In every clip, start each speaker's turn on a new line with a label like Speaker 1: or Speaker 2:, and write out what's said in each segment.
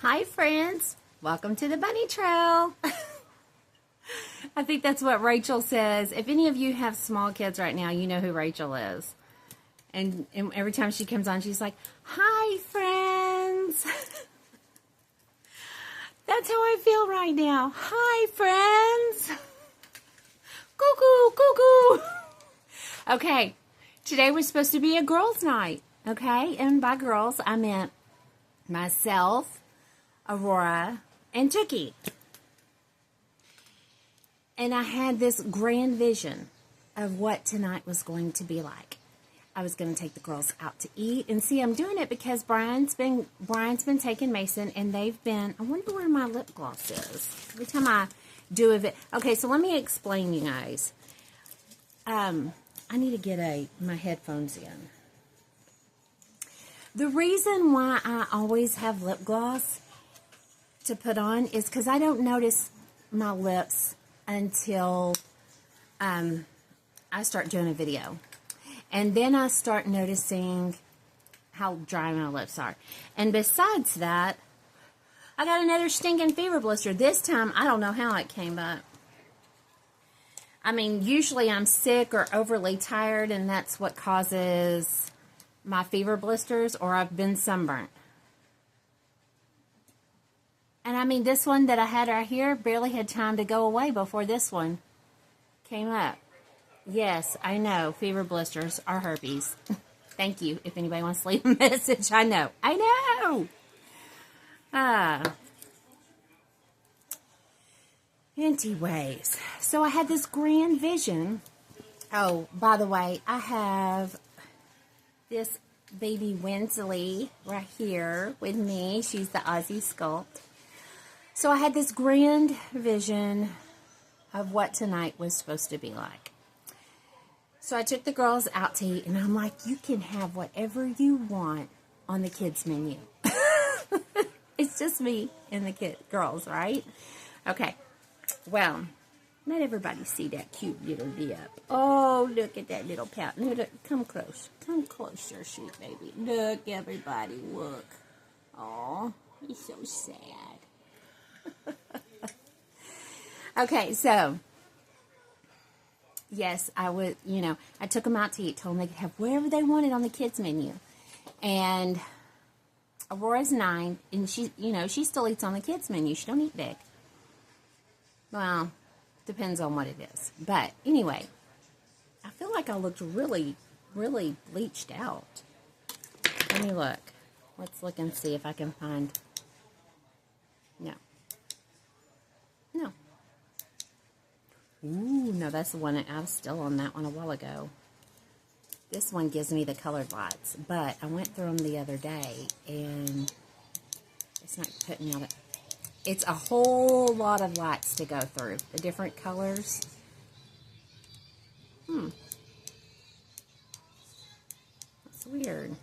Speaker 1: Hi friends, welcome to the bunny trail. I think that's what Rachel says. If any of you have small kids right now, you know who Rachel is. And every time she comes on, she's like, hi friends. That's how I feel right now. Hi friends. Cuckoo, cuckoo. Okay, today was supposed to be a girls' night. Okay, and by girls, I meant myself, Aurora, and Tookie. And I had this grand vision of what tonight was going to be like. I was going to take the girls out to eat. And see, I'm doing it because Brian's been taking Mason, and they've been, I wonder where my lip gloss is. Every time I do it. Okay, so let me explain, you guys. I need to get my headphones in. The reason why I always have lip gloss to put on is because I don't notice my lips until I start doing a video. And then I start noticing how dry my lips are. And besides that, I got another stinking fever blister. This time, I don't know how it came up. I mean, usually I'm sick or overly tired, and that's what causes my fever blisters, or I've been sunburnt. And I mean, this one that I had right here barely had time to go away before this one came up. Yes, I know, fever blisters are herpes. Thank you, if anybody wants to leave a message. I know. Anyways, so I had this grand vision. Oh, by the way, I have this baby Winsley right here with me. She's the Aussie Sculpt. So I had this grand vision of what tonight was supposed to be like. So I took the girls out to eat, and I'm like, you can have whatever you want on the kids' menu. It's just me and the girls, right? Okay. Well, let everybody see that cute little dip. Oh, look at that little pout. Look, come close. Come closer, sweet baby. Look, everybody, look. Oh, he's so sad. Okay, so, yes, I would, I took them out to eat, told them they could have whatever they wanted on the kids' menu. And Aurora's 9, and she still eats on the kids' menu. She don't eat big. Well, depends on what it is. But anyway, I feel like I looked really, really bleached out. Let me look. Let's look and see if I can find. No. Ooh, no, that's the one. I was still on that one a while ago. This one gives me the colored lights. But I went through them the other day, and it's not putting out. It's a whole lot of lights to go through. The different colors. That's weird.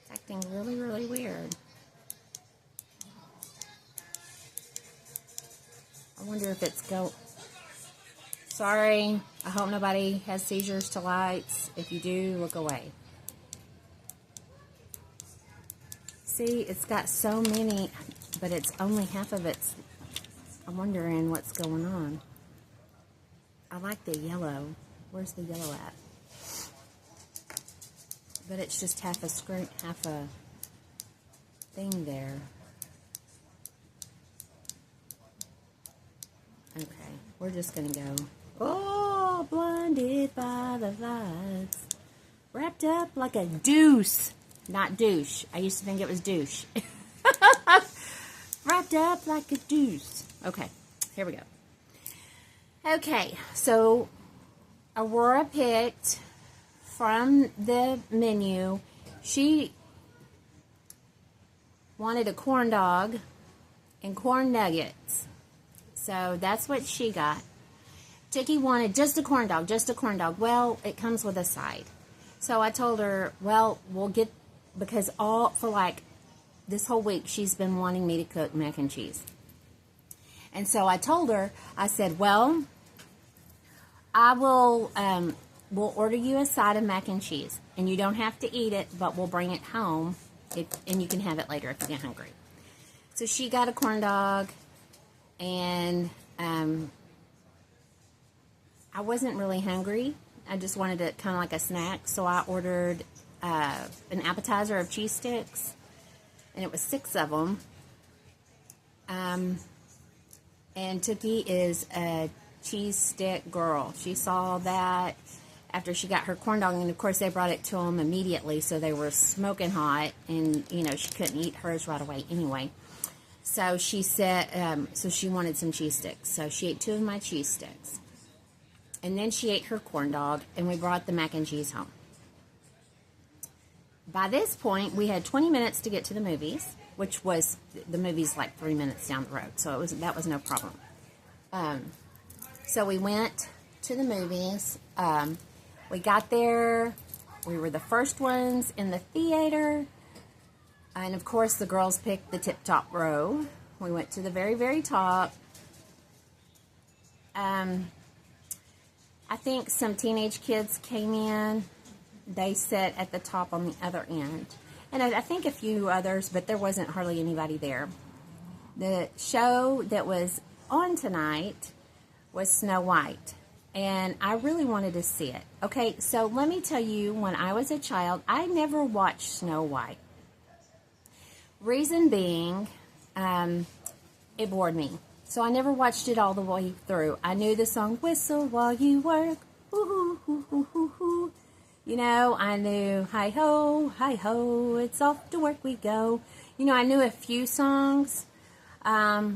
Speaker 1: It's acting really, really weird. I wonder if it's Sorry. I hope nobody has seizures to lights. If you do, look away. See, it's got so many, but it's only half of it's. I'm wondering what's going on. I like the yellow. Where's the yellow at? But it's just half a thing there. Okay, we're just gonna go. Oh, blinded by the lights, wrapped up like a deuce. Not douche. I used to think it was douche. Wrapped up like a deuce. Okay, here we go. Okay, so Aurora picked from the menu. She wanted a corn dog and corn nuggets. So that's what she got. Tookie wanted just a corn dog. Well, it comes with a side. So I told her, well, we'll get, because for this whole week, she's been wanting me to cook mac and cheese. And so I told her, I said, well, I will, we'll order you a side of mac and cheese. And you don't have to eat it, but we'll bring it home, and you can have it later if you get hungry. So she got a corn dog, and I wasn't really hungry. I just wanted it kind of like a snack, so I ordered an appetizer of cheese sticks, and it was 6 of them. And Tookie is a cheese stick girl. She saw that after she got her corn dog, and of course they brought it to them immediately, so they were smoking hot, and you know, she couldn't eat hers right away anyway. So she said, so she wanted some cheese sticks. So she ate 2 of my cheese sticks. And then she ate her corn dog, and we brought the mac and cheese home. By this point, we had 20 minutes to get to the movies, which was, the movie's like 3 minutes down the road, so that was no problem. So we went to the movies. We got there. We were the first ones in the theater. And, of course, the girls picked the tip-top row. We went to the very, very top. I think some teenage kids came in. They sat at the top on the other end. And I think a few others, but there wasn't hardly anybody there. The show that was on tonight was Snow White. And I really wanted to see it. Okay, so let me tell you, when I was a child, I never watched Snow White. Reason being, it bored me. So I never watched it all the way through. I knew the song, Whistle While You Work, hoo-hoo-hoo-hoo-hoo-hoo. You know, I knew, hi-ho, it's off to work we go. You know, I knew a few songs. I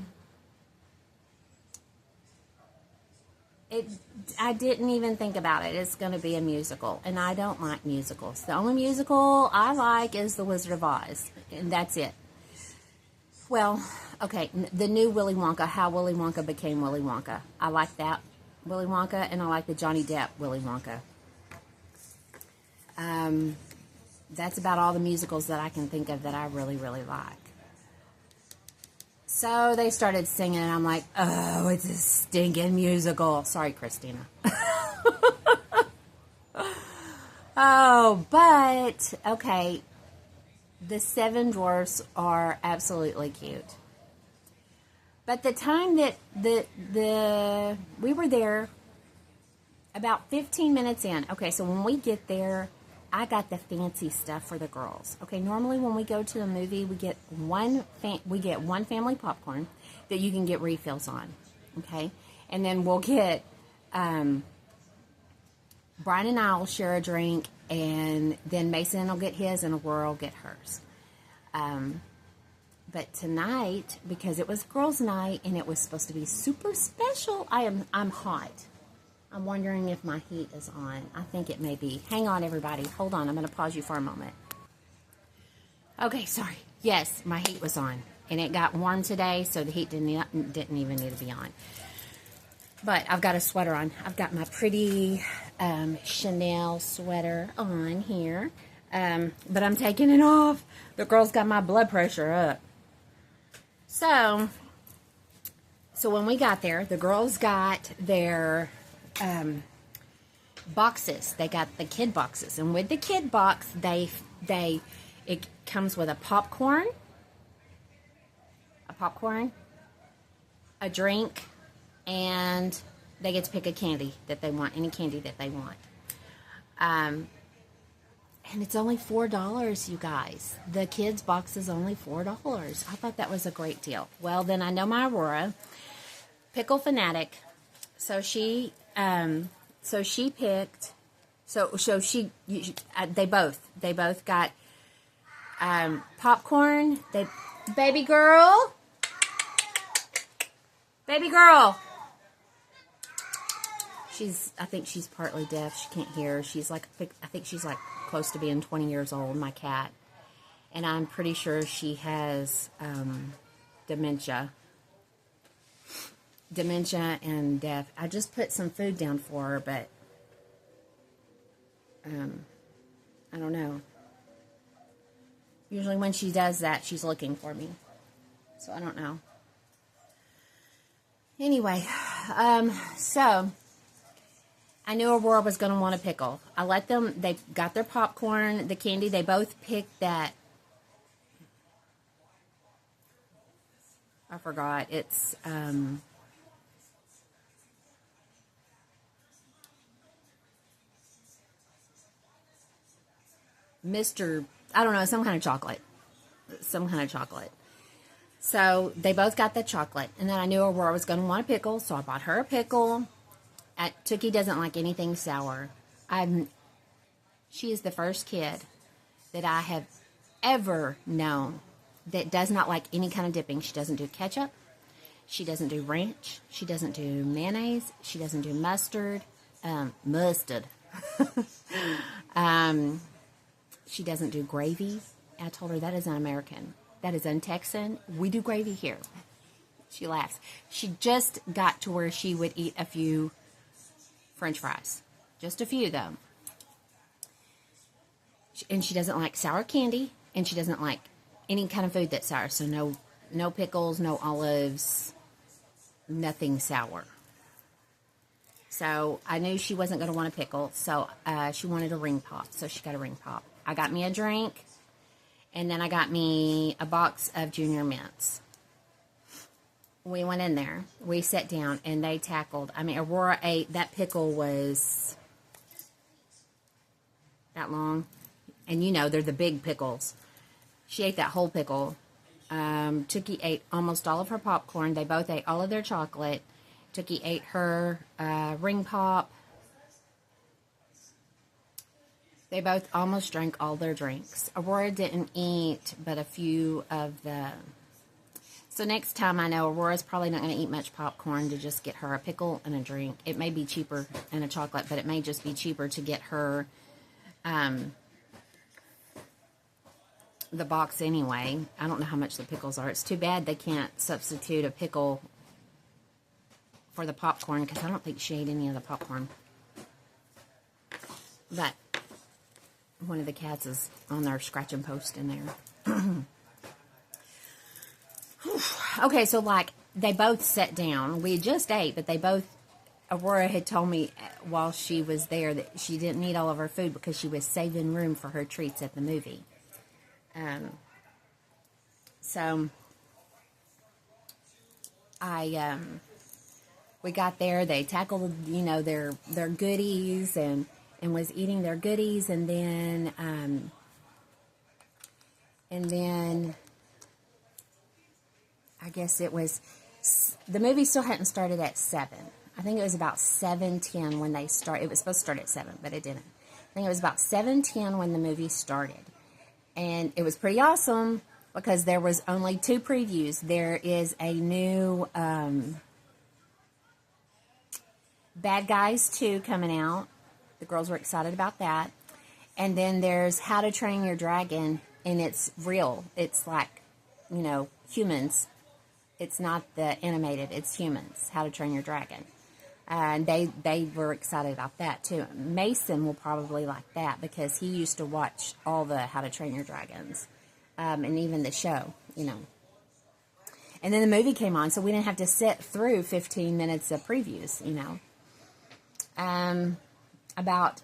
Speaker 1: didn't even think about it. It's going to be a musical, and I don't like musicals. The only musical I like is The Wizard of Oz, and that's it. Well, okay, the new Willy Wonka, how Willy Wonka became Willy Wonka. I like that Willy Wonka, and I like the Johnny Depp Willy Wonka. That's about all the musicals that I can think of that I really, really like. So they started singing, and I'm like, oh, it's a stinking musical. Sorry, Christina. Oh, but, okay, the 7 Dwarfs are absolutely cute. But the time that we were there, about 15 minutes in. Okay, so when we get there, I got the fancy stuff for the girls. Okay, normally when we go to a movie, we get one family popcorn that you can get refills on. Okay, and then we'll get Brian and I will share a drink, and then Mason will get his, and Aurora will get hers. But tonight, because it was girls' night and it was supposed to be super special, I'm hot. I'm wondering if my heat is on. I think it may be. Hang on, everybody. Hold on. I'm going to pause you for a moment. Okay, sorry. Yes, my heat was on. And it got warm today, so the heat didn't even need to be on. But I've got a sweater on. I've got my pretty Chanel sweater on here. But I'm taking it off. The girl's got my blood pressure up. So when we got there, the girls got their boxes. They got the kid boxes, and with the kid box, it comes with a popcorn, a drink, and they get to pick a candy that they want, any candy that they want. And it's only $4, you guys. The kids box is only $4. I thought that was a great deal. Well, then I know my Aurora, pickle fanatic, so she picked. They both got popcorn. Baby girl. I think she's partly deaf. She can't hear. I think she's like close to being 20 years old. My cat, and I'm pretty sure she has dementia. And deaf. I just put some food down for her, but I don't know. Usually when she does that, she's looking for me. So I don't know. Anyway, so I knew Aurora was going to want a pickle. I let them, they got their popcorn, the candy. They both picked that I forgot. It's Mr. I don't know, some kind of chocolate. Some kind of chocolate. So they both got the chocolate. And then I knew Aurora was going to want a pickle, so I bought her a pickle. Tookie doesn't like anything sour. She is the first kid that I have ever known that does not like any kind of dipping. She doesn't do ketchup. She doesn't do ranch. She doesn't do mayonnaise. She doesn't do mustard. Mustard. She doesn't do gravy. I told her that is un-American. That is un-Texan. We do gravy here. She laughs. She just got to where she would eat a few French fries. Just a few, though. And she doesn't like sour candy. And she doesn't like any kind of food that's sour. So no pickles, no olives, nothing sour. So I knew she wasn't going to want a pickle. So she wanted a ring pop. So she got a ring pop. I got me a drink. And then I got me a box of Junior Mints. We went in there. We sat down and they tackled. I mean, Aurora ate. That pickle was that long. And you know, they're the big pickles. She ate that whole pickle. Tookie ate almost all of her popcorn. They both ate all of their chocolate. Tookie ate her ring pop. They both almost drank all their drinks. Aurora didn't eat but a few of the... So next time I know Aurora's probably not going to eat much popcorn to just get her a pickle and a drink. It may be cheaper and a chocolate, but it may just be cheaper to get her the box anyway. I don't know how much the pickles are. It's too bad they can't substitute a pickle for the popcorn because I don't think she ate any of the popcorn. But one of the cats is on their scratching post in there. Okay, so like they both sat down. We just ate, but they both... Aurora had told me while she was there that she didn't eat all of her food because she was saving room for her treats at the movie. So we got there. They tackled, you know, their goodies and was eating their goodies, and then I guess it was, the movie still hadn't started at 7. I think it was about 7:10 when they started. It was supposed to start at 7, but it didn't. I think it was about 7:10 when the movie started. And it was pretty awesome because there was only 2 previews. There is a new Bad Guys 2 coming out. The girls were excited about that. And then there's How to Train Your Dragon, and it's real. It's like, you know, humans. It's not the animated. It's humans. How to Train Your Dragon. And they were excited about that, too. Mason will probably like that because he used to watch all the How to Train Your Dragons. And even the show, you know. And then the movie came on, so we didn't have to sit through 15 minutes of previews, you know. About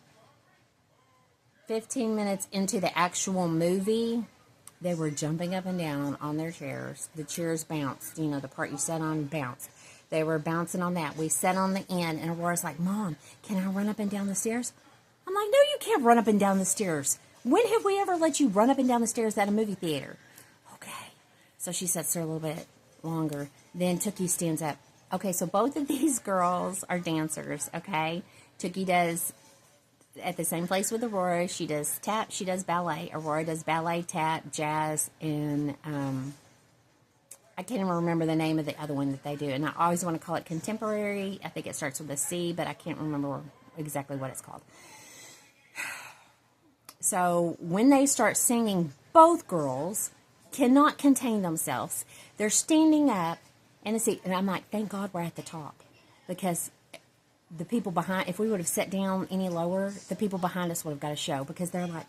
Speaker 1: 15 minutes into the actual movie, they were jumping up and down on their chairs. The chairs bounced, you know, the part you sat on bounced. They were bouncing on that. We sat on the end, and Aurora's like, Mom, can I run up and down the stairs? I'm like, no, you can't run up and down the stairs. When have we ever let you run up and down the stairs at a movie theater? Okay. So she sits there a little bit longer. Then Tookie stands up. Okay, so both of these girls are dancers, okay? Tookie does, at the same place with Aurora, she does tap, she does ballet. Aurora does ballet, tap, jazz, and I can't even remember the name of the other one that they do. And I always want to call it contemporary. I think it starts with a C, but I can't remember exactly what it's called. So when they start singing, both girls cannot contain themselves. They're standing up in a seat. And I'm like, thank God we're at the top. Because the people behind, if we would have sat down any lower, the people behind us would have got a show. Because they're like,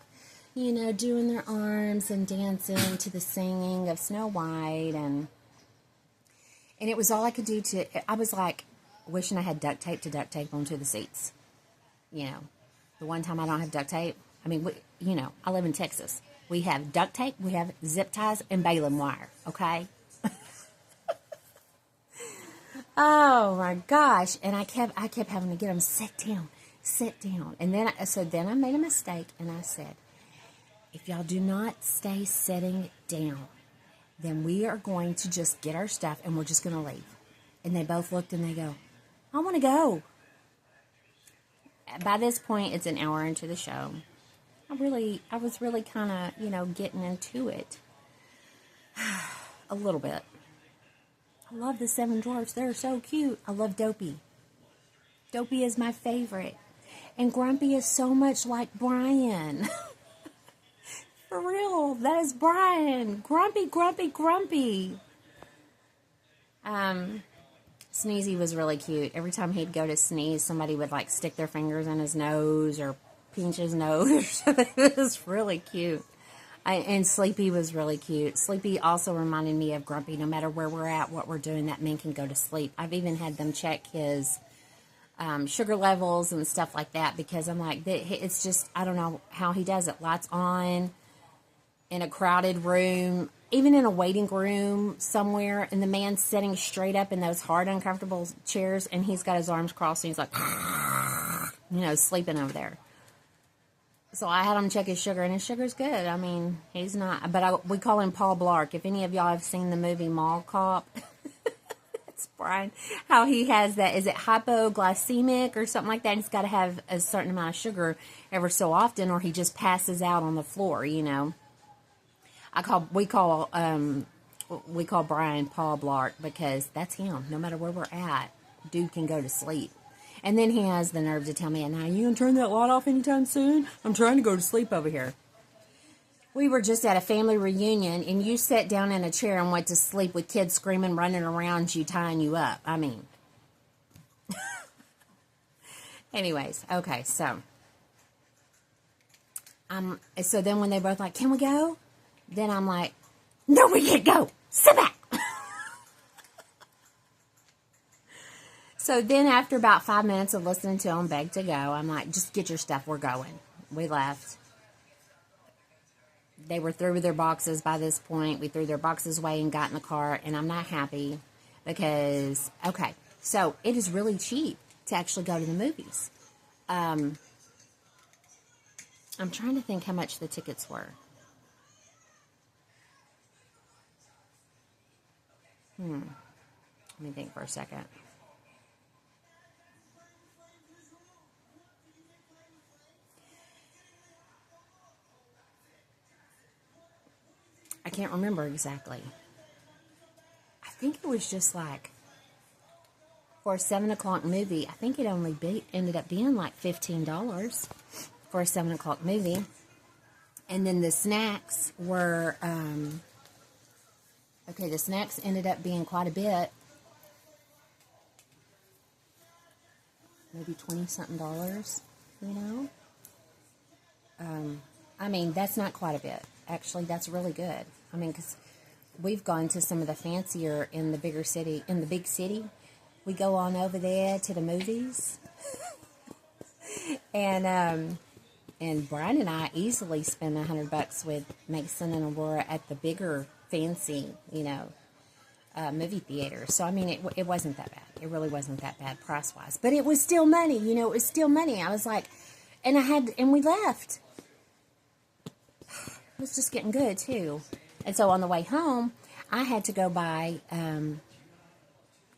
Speaker 1: you know, doing their arms and dancing to the singing of Snow White. And it was all I could do I was like, wishing I had duct tape to duct tape onto the seats. You know, the one time I don't have duct tape. I mean, you know, I live in Texas. We have duct tape, we have zip ties, and baling wire, okay? Oh my gosh. And I kept having to get him, sit down. And then, then I made a mistake and I said, if y'all do not stay sitting down, then we are going to just get our stuff and we're just going to leave. And they both looked and they go, I want to go. By this point, it's an hour into the show. I was really kind of, getting into it. A little bit. I love the Seven Dwarfs. They're so cute. I love Dopey. Dopey is my favorite. And Grumpy is so much like Brian. For real. That is Brian. Grumpy, Grumpy, Grumpy. Sneezy was really cute. Every time he'd go to sneeze, somebody would like stick their fingers in his nose or pinch his nose or something. It was really cute. And Sleepy was really cute. Sleepy also reminded me of Grumpy. No matter where we're at, what we're doing, that man can go to sleep. I've even had them check his sugar levels and stuff like that because I'm like, it's just, I don't know how he does it. Lights on in a crowded room, even in a waiting room somewhere, and the man's sitting straight up in those hard, uncomfortable chairs, and he's got his arms crossed, and he's like, sleeping over there. So I had him check his sugar, and his sugar's good. I mean, he's not, but we call him Paul Blart. If any of y'all have seen the movie Mall Cop, it's Brian, how he has that, is it hypoglycemic or something like that? He's got to have a certain amount of sugar ever so often, or he just passes out on the floor, We call Brian Paul Blart because that's him. No matter where we're at, dude can go to sleep. And then he has the nerve to tell me, now you gonna turn that light off anytime soon? I'm trying to go to sleep over here. We were just at a family reunion, and you sat down in a chair and went to sleep with kids screaming, running around you, tying you up. I mean. Anyways, okay, so then when they both like, can we go? Then I'm like, no, we can't go. Sit back. So then after about 5 minutes of listening to them beg to go, I'm like, just get your stuff. We're going. We left. They were through with their boxes by this point. We threw their boxes away and got in the car. And I'm not happy because, okay, so it is really cheap to actually go to the movies. I'm trying to think how much the tickets were. Let me think for a second. I can't remember exactly. I think it was just like, for a 7 o'clock movie, I think it ended up being like $15 for a 7 o'clock movie. And then the snacks were, the snacks ended up being quite a bit. Maybe 20-something dollars, I mean, that's not quite a bit. Actually, that's really good. I mean, because we've gone to some of the fancier in the big city. We go on over there to the movies. And Brian and I easily spend $100 with Mason and Aurora at the bigger, fancy, movie theater. So, I mean, it wasn't that bad. It really wasn't that bad price-wise. But it was still money, it was still money. I was like, and we left. It was just getting good, too. And so on the way home, I had to go by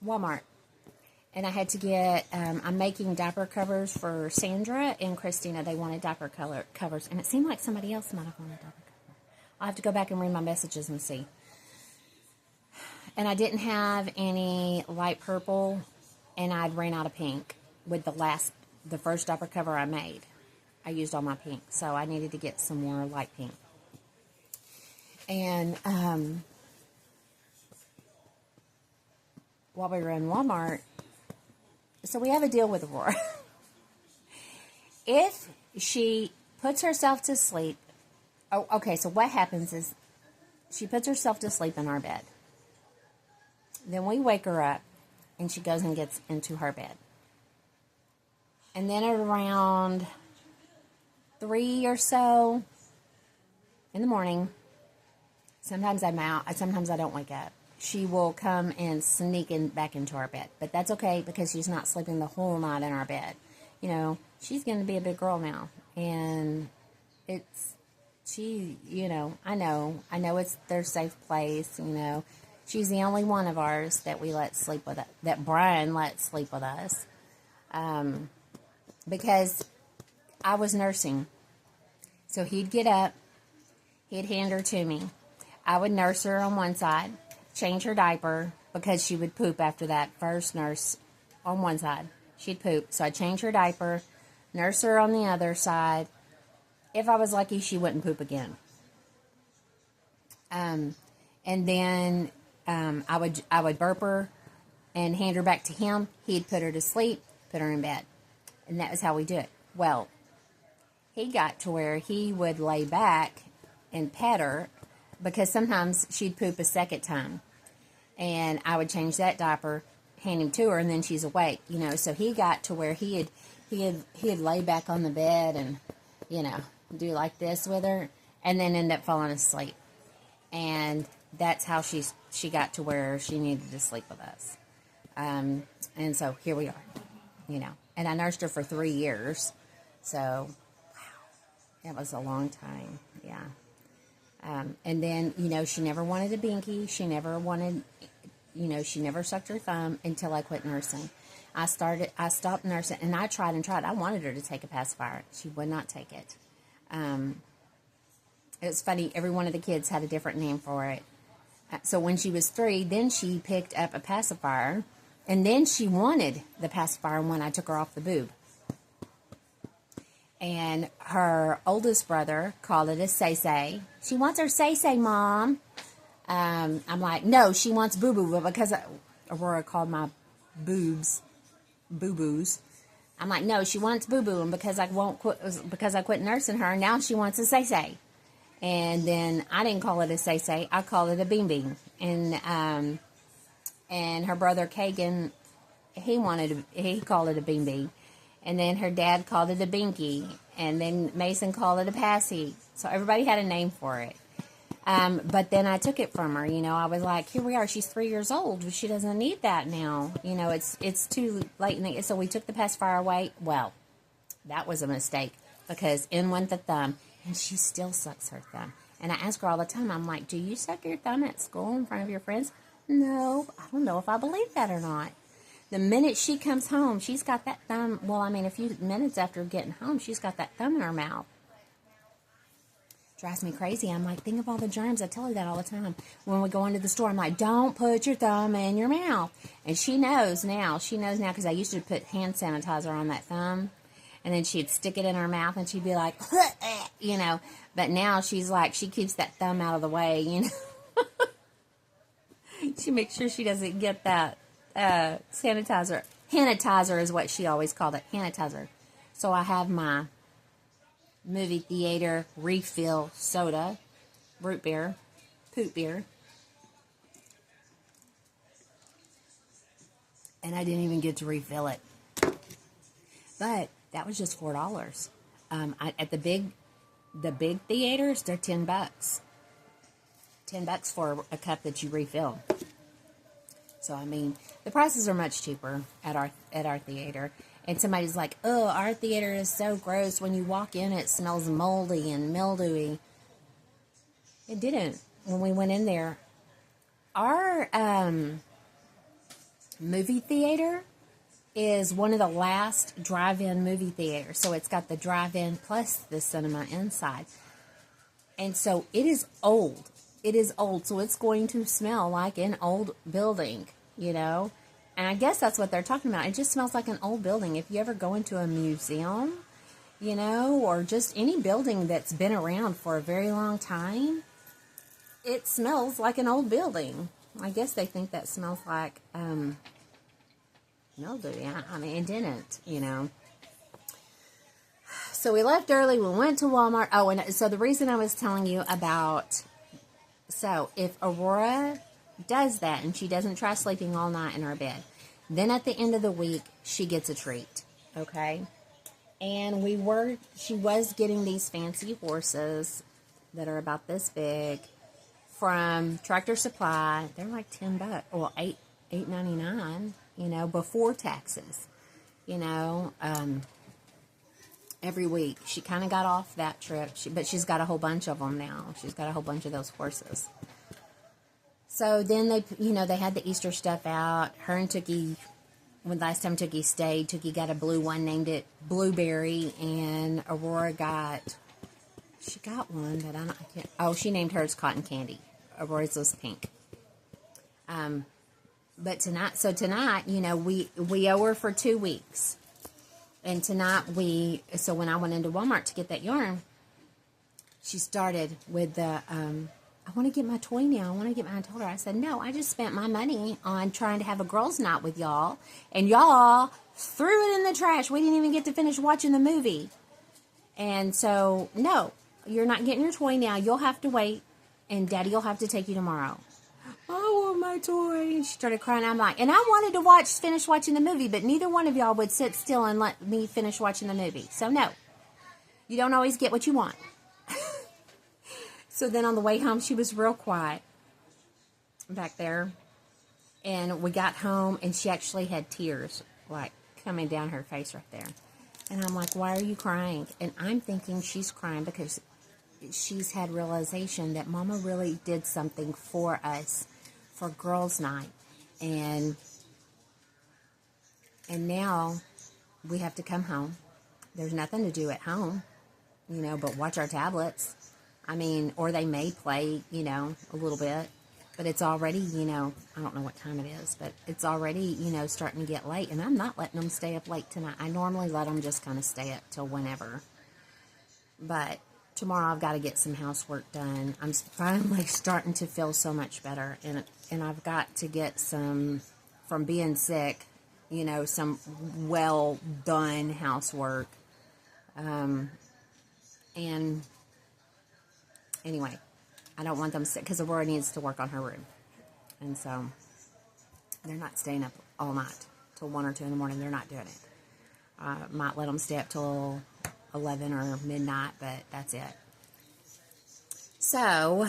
Speaker 1: Walmart. And I had to get, I'm making diaper covers for Sandra and Christina. They wanted diaper covers. And it seemed like somebody else might have wanted diaper cover. I'll have to go back and read my messages and see. And I didn't have any light purple, and I'd ran out of pink with the first diaper cover I made. I used all my pink, so I needed to get some more light pink. And while we were in Walmart, so we have a deal with Aurora. If she puts herself to sleep, so what happens is she puts herself to sleep in our bed. Then we wake her up, and she goes and gets into her bed. And then at around 3 or so in the morning, sometimes I'm out, sometimes I don't wake up. she will come and sneak in back into our bed. But that's okay because she's not sleeping the whole night in our bed. You know, she's going to be a big girl now. And I know it's their safe place, you know. She's the only one of ours that we let sleep with, that Brian lets sleep with us. Because I was nursing. So he'd get up, he'd hand her to me. I would nurse her on one side, change her diaper, because she would poop after that first nurse on one side. She'd poop. So I'd change her diaper, nurse her on the other side. If I was lucky, she wouldn't poop again. And then I would burp her and hand her back to him. He'd put her to sleep, put her in bed. And that was how we do it. Well, he got to where he would lay back and pet her because sometimes she'd poop a second time. And I would change that diaper, hand him to her, and then she's awake, you know. So he got to where he'd lay back on the bed and, you know, do like this with her and then end up falling asleep. And that's how she got to where she needed to sleep with us. And so here we are, you know. And I nursed her for 3 years. So, wow, it was a long time, yeah. And then, you know, she never wanted a binky. She never wanted, you know, she never sucked her thumb until I quit nursing. I stopped nursing, and I tried and tried. I wanted her to take a pacifier. She would not take it. It was funny. Every one of the kids had a different name for it. So when she was 3, then she picked up a pacifier, and then she wanted the pacifier when I took her off the boob. And her oldest brother called it a say-say. She wants her say-say, Mom. I'm like, no, she wants boo-boo. But because Aurora called my boobs boo-boos, I'm like, no, she wants boo-boo. And because I quit nursing her, now she wants a say-say. And then I didn't call it a say-say. I called it a bean-bean. And her brother Kagan, he called it a bean-bean. And then her dad called it a binky. And then Mason called it a passy. So everybody had a name for it. But then I took it from her. You know, I was like, here we are. She's 3 years old. She doesn't need that now. You know, it's too late. So we took the pacifier away. Well, that was a mistake because in went the thumb. And she still sucks her thumb. And I ask her all the time, I'm like, do you suck your thumb at school in front of your friends? No, I don't know if I believe that or not. The minute she comes home, she's got that thumb. Well, I mean, a few minutes after getting home, she's got that thumb in her mouth. Drives me crazy. I'm like, think of all the germs. I tell her that all the time. When we go into the store, I'm like, don't put your thumb in your mouth. And she knows now. She knows now because I used to put hand sanitizer on that thumb. And then she'd stick it in her mouth and she'd be like, you know. But now she's like, she keeps that thumb out of the way, you know. She makes sure she doesn't get that sanitizer. Sanitizer is what she always called it, sanitizer. So I have my movie theater refill soda, root beer, poop beer. And I didn't even get to refill it. But that was just $4. At the big theaters, they're $10. $10 for a cup that you refill. So I mean, the prices are much cheaper at our theater. And somebody's like, "Oh, our theater is so gross. When you walk in, it smells moldy and mildewy." It didn't when we went in there. Our movie theater is one of the last drive-in movie theaters. So it's got the drive-in plus the cinema inside. And so it is old. It is old. So it's going to smell like an old building, you know. And I guess that's what they're talking about. It just smells like an old building. If you ever go into a museum, you know, or just any building that's been around for a very long time, it smells like an old building. I guess they think that smells like mildew. I mean, it didn't, you know. So we left early. We went to Walmart. Oh, and so the reason I was telling you about, so if Aurora does that and she doesn't try sleeping all night in her bed, then at the end of the week, she gets a treat, okay? And she was getting these fancy horses that are about this big from Tractor Supply. They're like $10, or $8.99, you know, before taxes, you know, every week. She kind of got off that trip, but she's got a whole bunch of them now. She's got a whole bunch of those horses. So then they, you know, they had the Easter stuff out. Her and Tookie, when last time Tookie stayed, Tookie got a blue one, named it Blueberry, and Aurora she got one, but I can't, oh, she named hers Cotton Candy. Aurora's was pink. But tonight, you know, we owe her for 2 weeks. And tonight so when I went into Walmart to get that yarn, she started with the, I want to get my toy now. I told her, I said, no, I just spent my money on trying to have a girls' night with y'all. And y'all threw it in the trash. We didn't even get to finish watching the movie. And so, no, you're not getting your toy now. You'll have to wait. And Daddy will have to take you tomorrow. I want my toy. And she started crying. I'm like, and I wanted to finish watching the movie, but neither one of y'all would sit still and let me finish watching the movie. So, no, you don't always get what you want. So then on the way home, she was real quiet back there. And we got home, and she actually had tears, like, coming down her face right there. And I'm like, why are you crying? And I'm thinking she's crying because she's had realization that Mama really did something for us for girls' night. And now we have to come home. There's nothing to do at home, you know, but watch our tablets. I mean, or they may play, you know, a little bit, but it's already, you know, I don't know what time it is, but it's already, you know, starting to get late, and I'm not letting them stay up late tonight. I normally let them just kind of stay up till whenever, but tomorrow I've got to get some housework done. I'm finally starting to feel so much better, and I've got to get some, from being sick, you know, some well done housework, and anyway, I don't want them sick because Aurora needs to work on her room. And so they're not staying up all night till 1 or 2 in the morning. They're not doing it. Might let them stay up till 11 or midnight, but that's it. So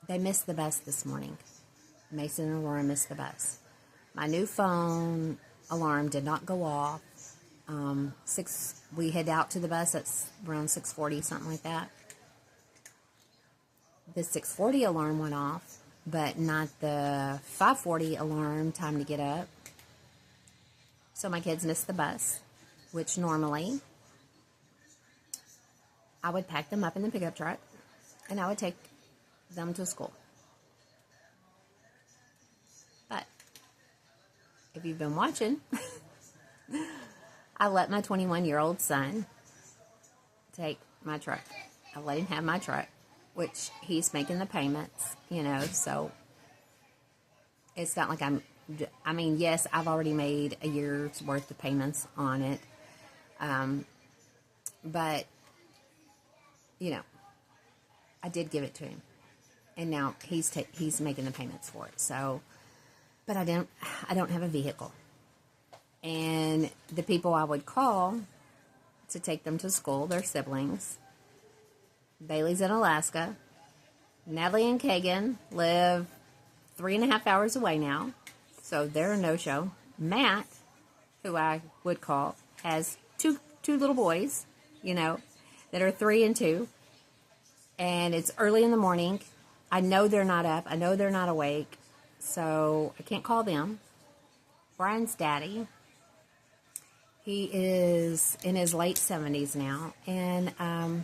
Speaker 1: they missed the bus this morning. Mason and Aurora missed the bus. My new phone alarm did not go off. We head out to the bus at around 6:40, something like that. The 6:40 alarm went off, but not the 5:40 alarm, time to get up. So my kids missed the bus, which normally I would pack them up in the pickup truck, and I would take them to school. But if you've been watching, I let my 21-year-old son take my truck. I let him have my truck, which he's making the payments, you know, so it's not like I mean, yes, I've already made a year's worth of payments on it, but, you know, I did give it to him, and now he's making the payments for it, so, but I don't have a vehicle. And the people I would call to take them to school, their siblings, Bailey's in Alaska. Natalie and Kagan live 3.5 hours away now, so they're a no-show. Matt, who I would call, has two little boys, you know, that are 3 and 2. And it's early in the morning. I know they're not up. I know they're not awake, so I can't call them. Brian's daddy, he is in his late 70s now, and I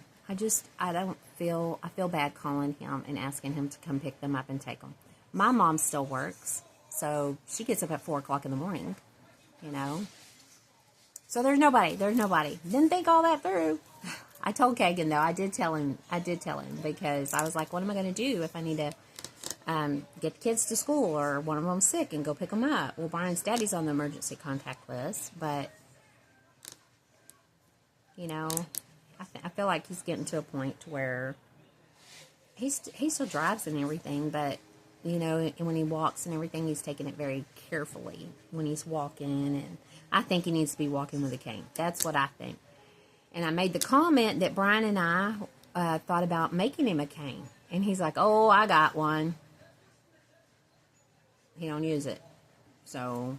Speaker 1: feel bad calling him and asking him to come pick them up and take them. My mom still works, so she gets up at 4 o'clock in the morning, you know. So there's nobody. Didn't think all that through. I told Kagan, though, I did tell him, because I was like, what am I going to do if I need to get the kids to school, or one of them's sick and go pick them up? Well, Brian's daddy's on the emergency contact list, but, you know, I feel like he's getting to a point where he still drives and everything, but, you know, and when he walks and everything, he's taking it very carefully when he's walking, and I think he needs to be walking with a cane. That's what I think. And I made the comment that Brian and I thought about making him a cane. And he's like, oh, I got one. He don't use it. So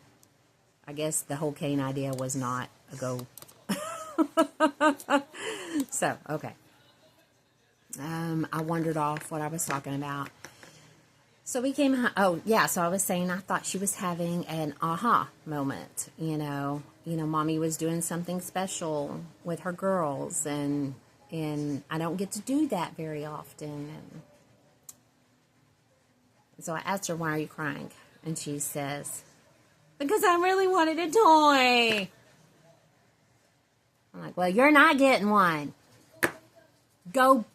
Speaker 1: I guess the whole cane idea was not a go. So, okay. I wandered off what I was talking about. So we came, oh yeah, so I was saying I thought she was having an aha moment, mommy was doing something special with her girls, and I don't get to do that very often. And so I asked her, why are you crying? And she says, because I really wanted a toy. I'm like, well, you're not getting one. Go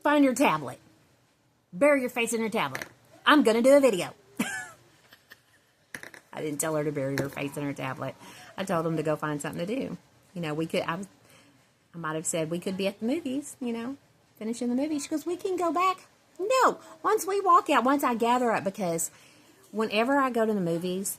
Speaker 1: find your tablet. Bury your face in your tablet. I'm going to do a video. I didn't tell her to bury her face in her tablet. I told them to go find something to do. I might have said we could be at the movies, finishing the movie. She goes, we can go back. No, once we walk out, once I gather up, because whenever I go to the movies,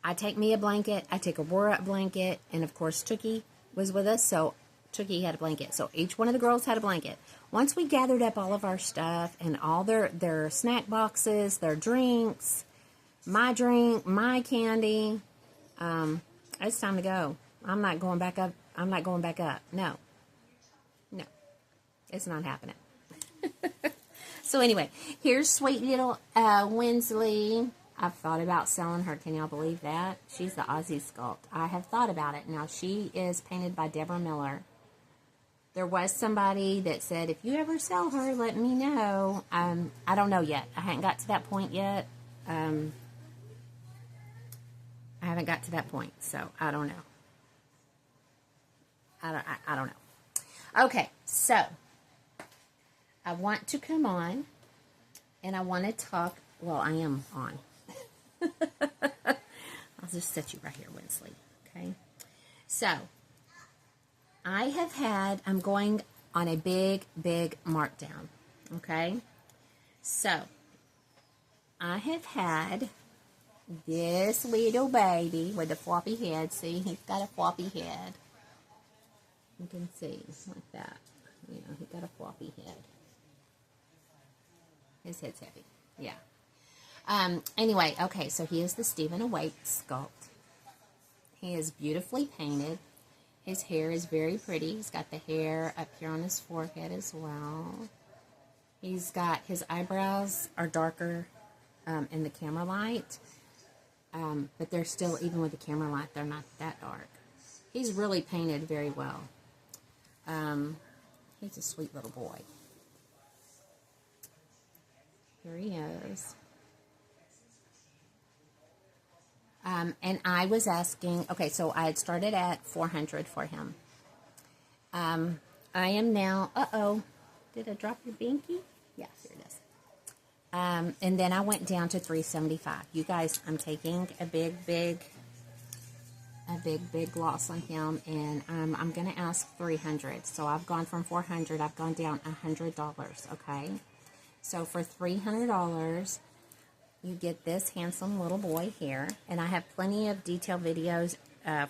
Speaker 1: I take me a blanket, I take Aurora a blanket, and of course Tookie was with us, so Tookie had a blanket. So each one of the girls had a blanket. Once we gathered up all of our stuff and all their snack boxes, their drinks, my drink, my candy, it's time to go. I'm not going back up. No, it's not happening. So anyway, here's sweet little Winsley. I've thought about selling her. Can y'all believe that? She's the Aussie Sculpt. I have thought about it. Now, she is painted by Deborah Miller. There was somebody that said, if you ever sell her, let me know. I don't know yet. I haven't got to that point yet. I haven't got to that point, so I don't know. I don't know. Okay, so I want to come on, and I want to talk. Well, I am on. I'll just set you right here, Winsley. Okay, so I'm going on a big markdown, okay? So, I have had this little baby with a floppy head. See, he's got a floppy head. You can see, like that. He's got a floppy head. His head's heavy, yeah. Anyway, okay, so he is the Stephen Awake sculpt. He is beautifully painted. His hair is very pretty. He's got the hair up here on his forehead as well. He's got, his eyebrows are darker in the camera light. But they're still, even with the camera light, they're not that dark. He's really painted very well. He's a sweet little boy. Here he is. And I was asking, okay, so I had started at $400 for him. I am now, did I drop your binky? Yeah, here it is. And then I went down to $375. You guys, I'm taking a big loss on him, and I'm going to ask $300. So I've gone from $400, I've gone down $100, okay? So for $300, you get this handsome little boy here, and I have plenty of detailed videos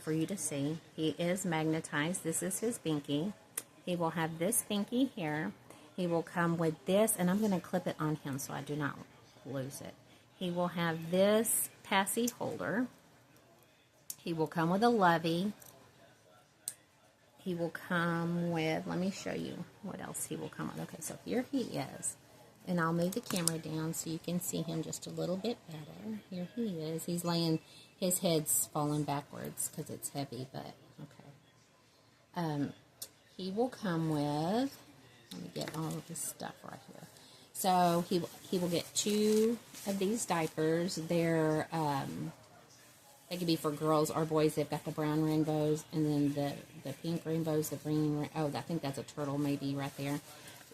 Speaker 1: for you to see. He is magnetized. This is his binky. He will have this binky here. He will come with this, and I'm going to clip it on him so I do not lose it. He will have this passy holder. He will come with a lovey. He will come with, let me show you what else he will come with. Okay, so here he is. And I'll move the camera down so you can see him just a little bit better. Here he is. He's laying, his head's falling backwards because it's heavy, but okay. He will come with, let me get all of this stuff right here. So he will get 2 of these diapers. They're, they could be for girls or boys. They've got the brown rainbows, and then the pink rainbows, the green, oh, I think that's a turtle maybe right there.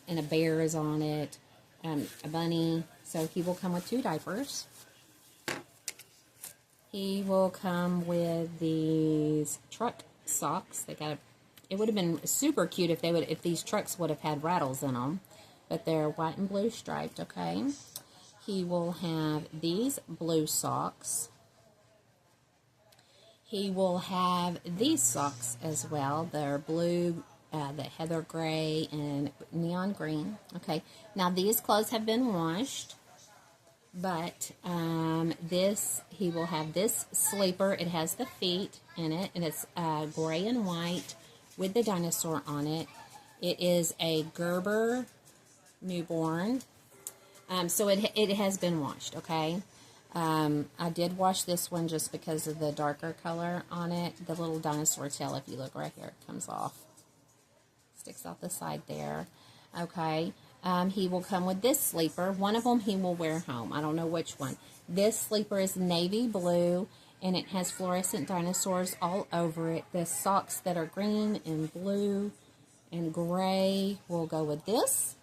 Speaker 1: And a bear is on it. A bunny. So he will come with 2 diapers. He will come with these truck socks. It would have been super cute if these trucks would have had rattles in them, but they're white and blue striped. Okay. He will have these blue socks. He will have these socks as well. They're blue the heather gray and neon green. Okay, now these clothes have been washed, but he will have this sleeper. It has the feet in it, and it's gray and white with the dinosaur on it. It is a Gerber newborn. So it has been washed, okay? I did wash this one just because of the darker color on it. The little dinosaur tail, if you look right here, it comes off. Sticks out the side there. Okay. He will come with this sleeper. One of them he will wear home. I don't know which one. This sleeper is navy blue, and it has fluorescent dinosaurs all over it. The socks that are green and blue and gray will go with this.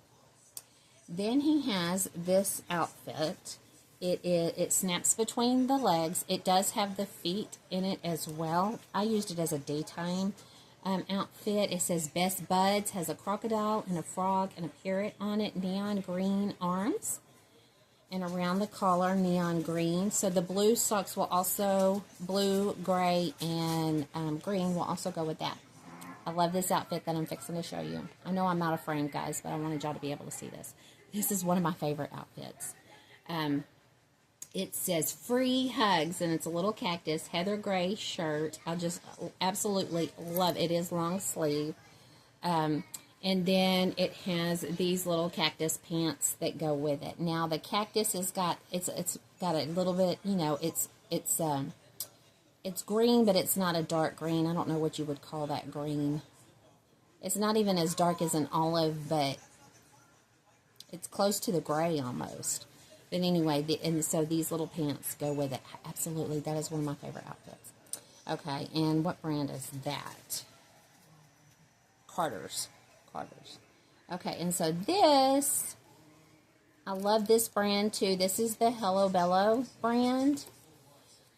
Speaker 1: Then he has this outfit. It snaps between the legs. It does have the feet in it as well. I used it as a daytime outfit. It says Best Buds, has a crocodile and a frog and a parrot on it. Neon green arms. And around the collar, neon green. So the blue socks will also, blue, gray, and green will also go with that. I love this outfit that I'm fixing to show you. I know I'm out of frame, guys, but I wanted y'all to be able to see this. This is one of my favorite outfits. It says Free Hugs, and it's a little cactus, heather gray shirt. I just absolutely love it. It is long sleeve. And then it has these little cactus pants that go with it. Now the cactus has got, it's got a little bit, you know, it's green, but it's not a dark green. I don't know what you would call that green. It's not even as dark as an olive, but it's close to the gray almost. But anyway, and so these little pants go with it. Absolutely, that is one of my favorite outfits. Okay, and what brand is that? Carter's. Okay, and so this, I love this brand too. This is the Hello Bello brand.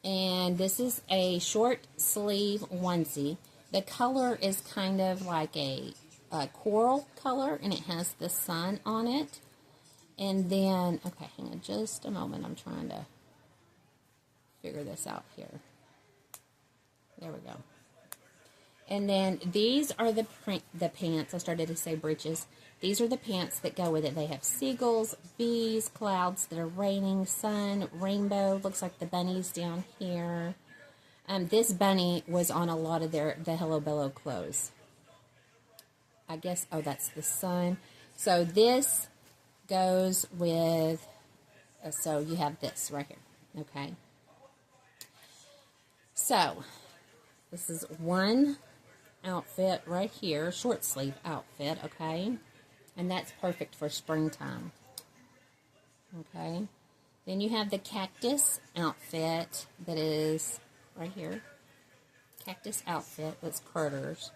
Speaker 1: And this is a short sleeve onesie. The color is kind of like a coral color, and it has the sun on it. And then, okay, hang on just a moment. I'm trying to figure this out here. There we go. And then these are the pants. I started to say breeches. These are the pants that go with it. They have seagulls, bees, clouds that are raining, sun, rainbow. Looks like the bunnies down here. This bunny was on a lot of the Hello Bello clothes. I guess, oh, that's the sun. So this goes with, so you have this right here, okay? So, this is one outfit right here, short sleeve outfit, okay? And that's perfect for springtime, okay? Then you have the cactus outfit that is right here. Cactus outfit, that's Carter's.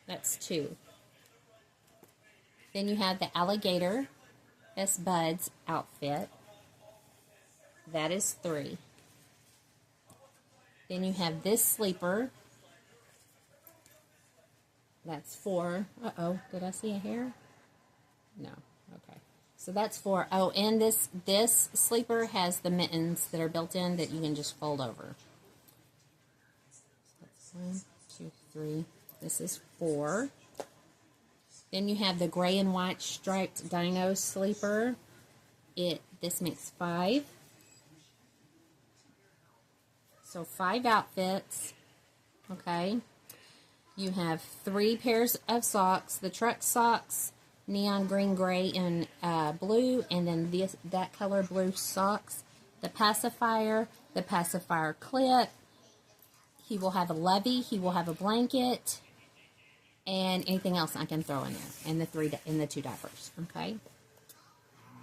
Speaker 1: That's 2. Then you have the alligator Best Buds outfit. That is 3. Then you have this sleeper. That's 4. Uh-oh, did I see a hair? No. Okay. So that's 4. Oh, and this sleeper has the mittens that are built in that you can just fold over. So that's 1, 2, 3. This is 4. Then you have the gray and white striped dino sleeper. This makes 5. So 5 outfits. Okay. You have 3 pairs of socks. The truck socks, neon green, gray, and blue. And then that color blue socks. The pacifier clip. He will have a lovey. He will have a blanket. And anything else I can throw in there, and the 2 diapers, okay?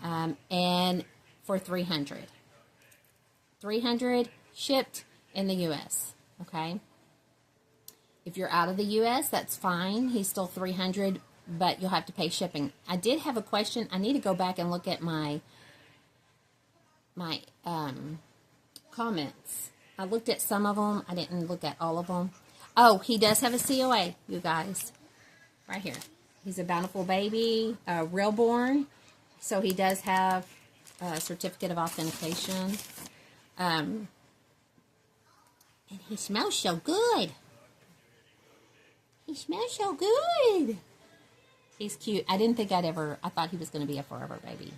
Speaker 1: And for $300 shipped in the U.S., okay? If you're out of the U.S., that's fine. He's still $300, but you'll have to pay shipping. I did have a question. I need to go back and look at my comments. I looked at some of them. I didn't look at all of them. Oh, he does have a COA, you guys. Right here. He's a bountiful baby, real-born. So he does have a certificate of authentication. And he smells so good. He smells so good. He's cute. I thought he was going to be a forever baby.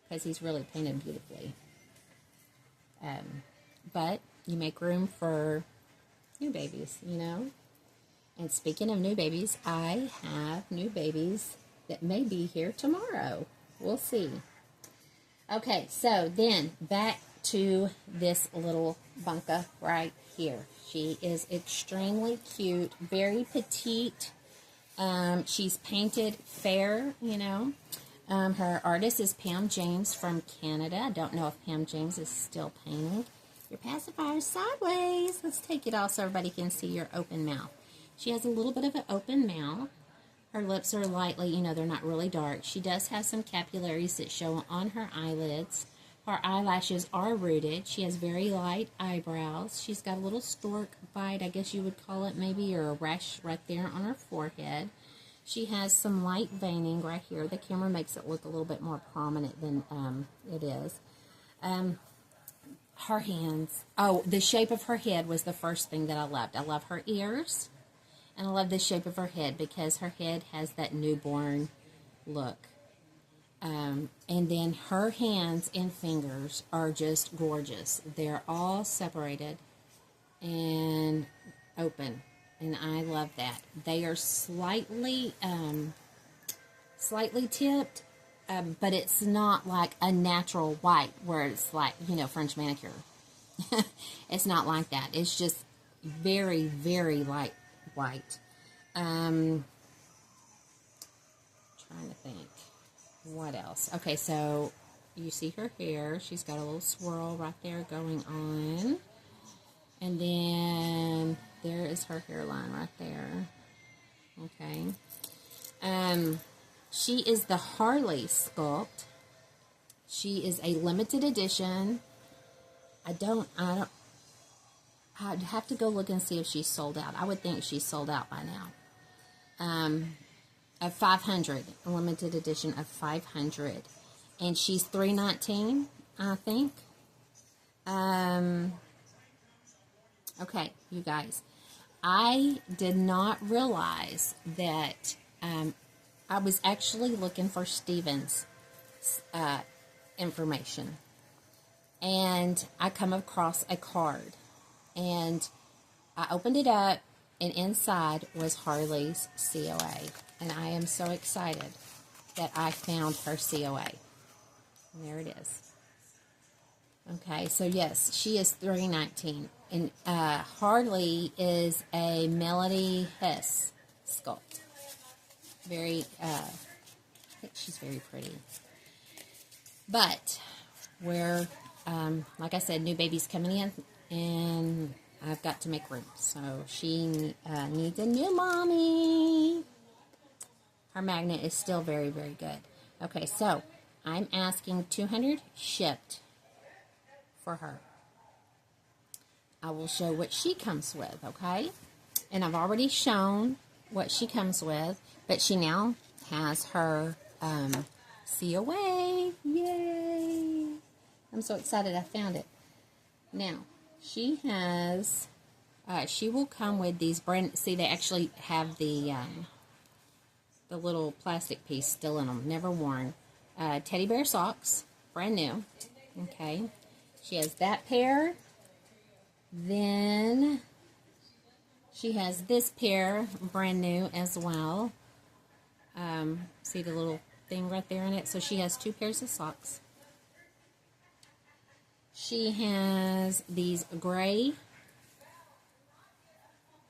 Speaker 1: Because he's really painted beautifully. But you make room for new babies, you know? And speaking of new babies, I have new babies that may be here tomorrow. We'll see. Okay, so then back to this little bunka right here. She is extremely cute, very petite. She's painted fair, you know. Her artist is Pam James from Canada. I don't know if Pam James is still painting. Your pacifier is sideways. Let's take it off so everybody can see your open mouth. She has a little bit of an open mouth. Her lips are lightly, you know, they're not really dark. She does have some capillaries that show on her eyelids. Her eyelashes are rooted. She has very light eyebrows. She's got a little stork bite, I guess you would call it maybe, or a rash right there on her forehead. She has some light veining right here. The camera makes it look a little bit more prominent than it is. Her hands. Oh, the shape of her head was the first thing that I loved. I love her ears. And I love the shape of her head because her head has that newborn look. And then her hands and fingers are just gorgeous. They're all separated and open. And I love that. They are slightly tipped, but it's not like a natural white where it's like, you know, French manicure. It's not like that. It's just very, very light white. Trying to think. What else? Okay, so you see her hair. She's got a little swirl right there going on. And then there is her hairline right there. Okay. She is the Harley sculpt. She is a limited edition. I'd have to go look and see if she's sold out. I would think she's sold out by now. Of 500, a limited edition of 500. And she's $3.19, I think. Okay, you guys. I did not realize that I was actually looking for Steven's information. And I come across a card. And I opened it up, and inside was Harley's COA. And I am so excited that I found her COA. And there it is. Okay, so yes, she is $3.19. And Harley is a Melody Hess sculpt. Very, I think she's very pretty. But, like I said, new baby's coming in. And I've got to make room. So she needs a new mommy. Her magnet is still very, very good. Okay, so I'm asking 200 shipped for her. I will show what she comes with, okay? And I've already shown what she comes with, but she now has her COA. Yay! I'm so excited I found it. Now, she has, she will come with these brand, see, they actually have the little plastic piece still in them, never worn. Teddy bear socks, brand new. Okay. She has that pair. Then she has this pair, brand new as well. See the little thing right there in it? So she has 2 pairs of socks. She has these gray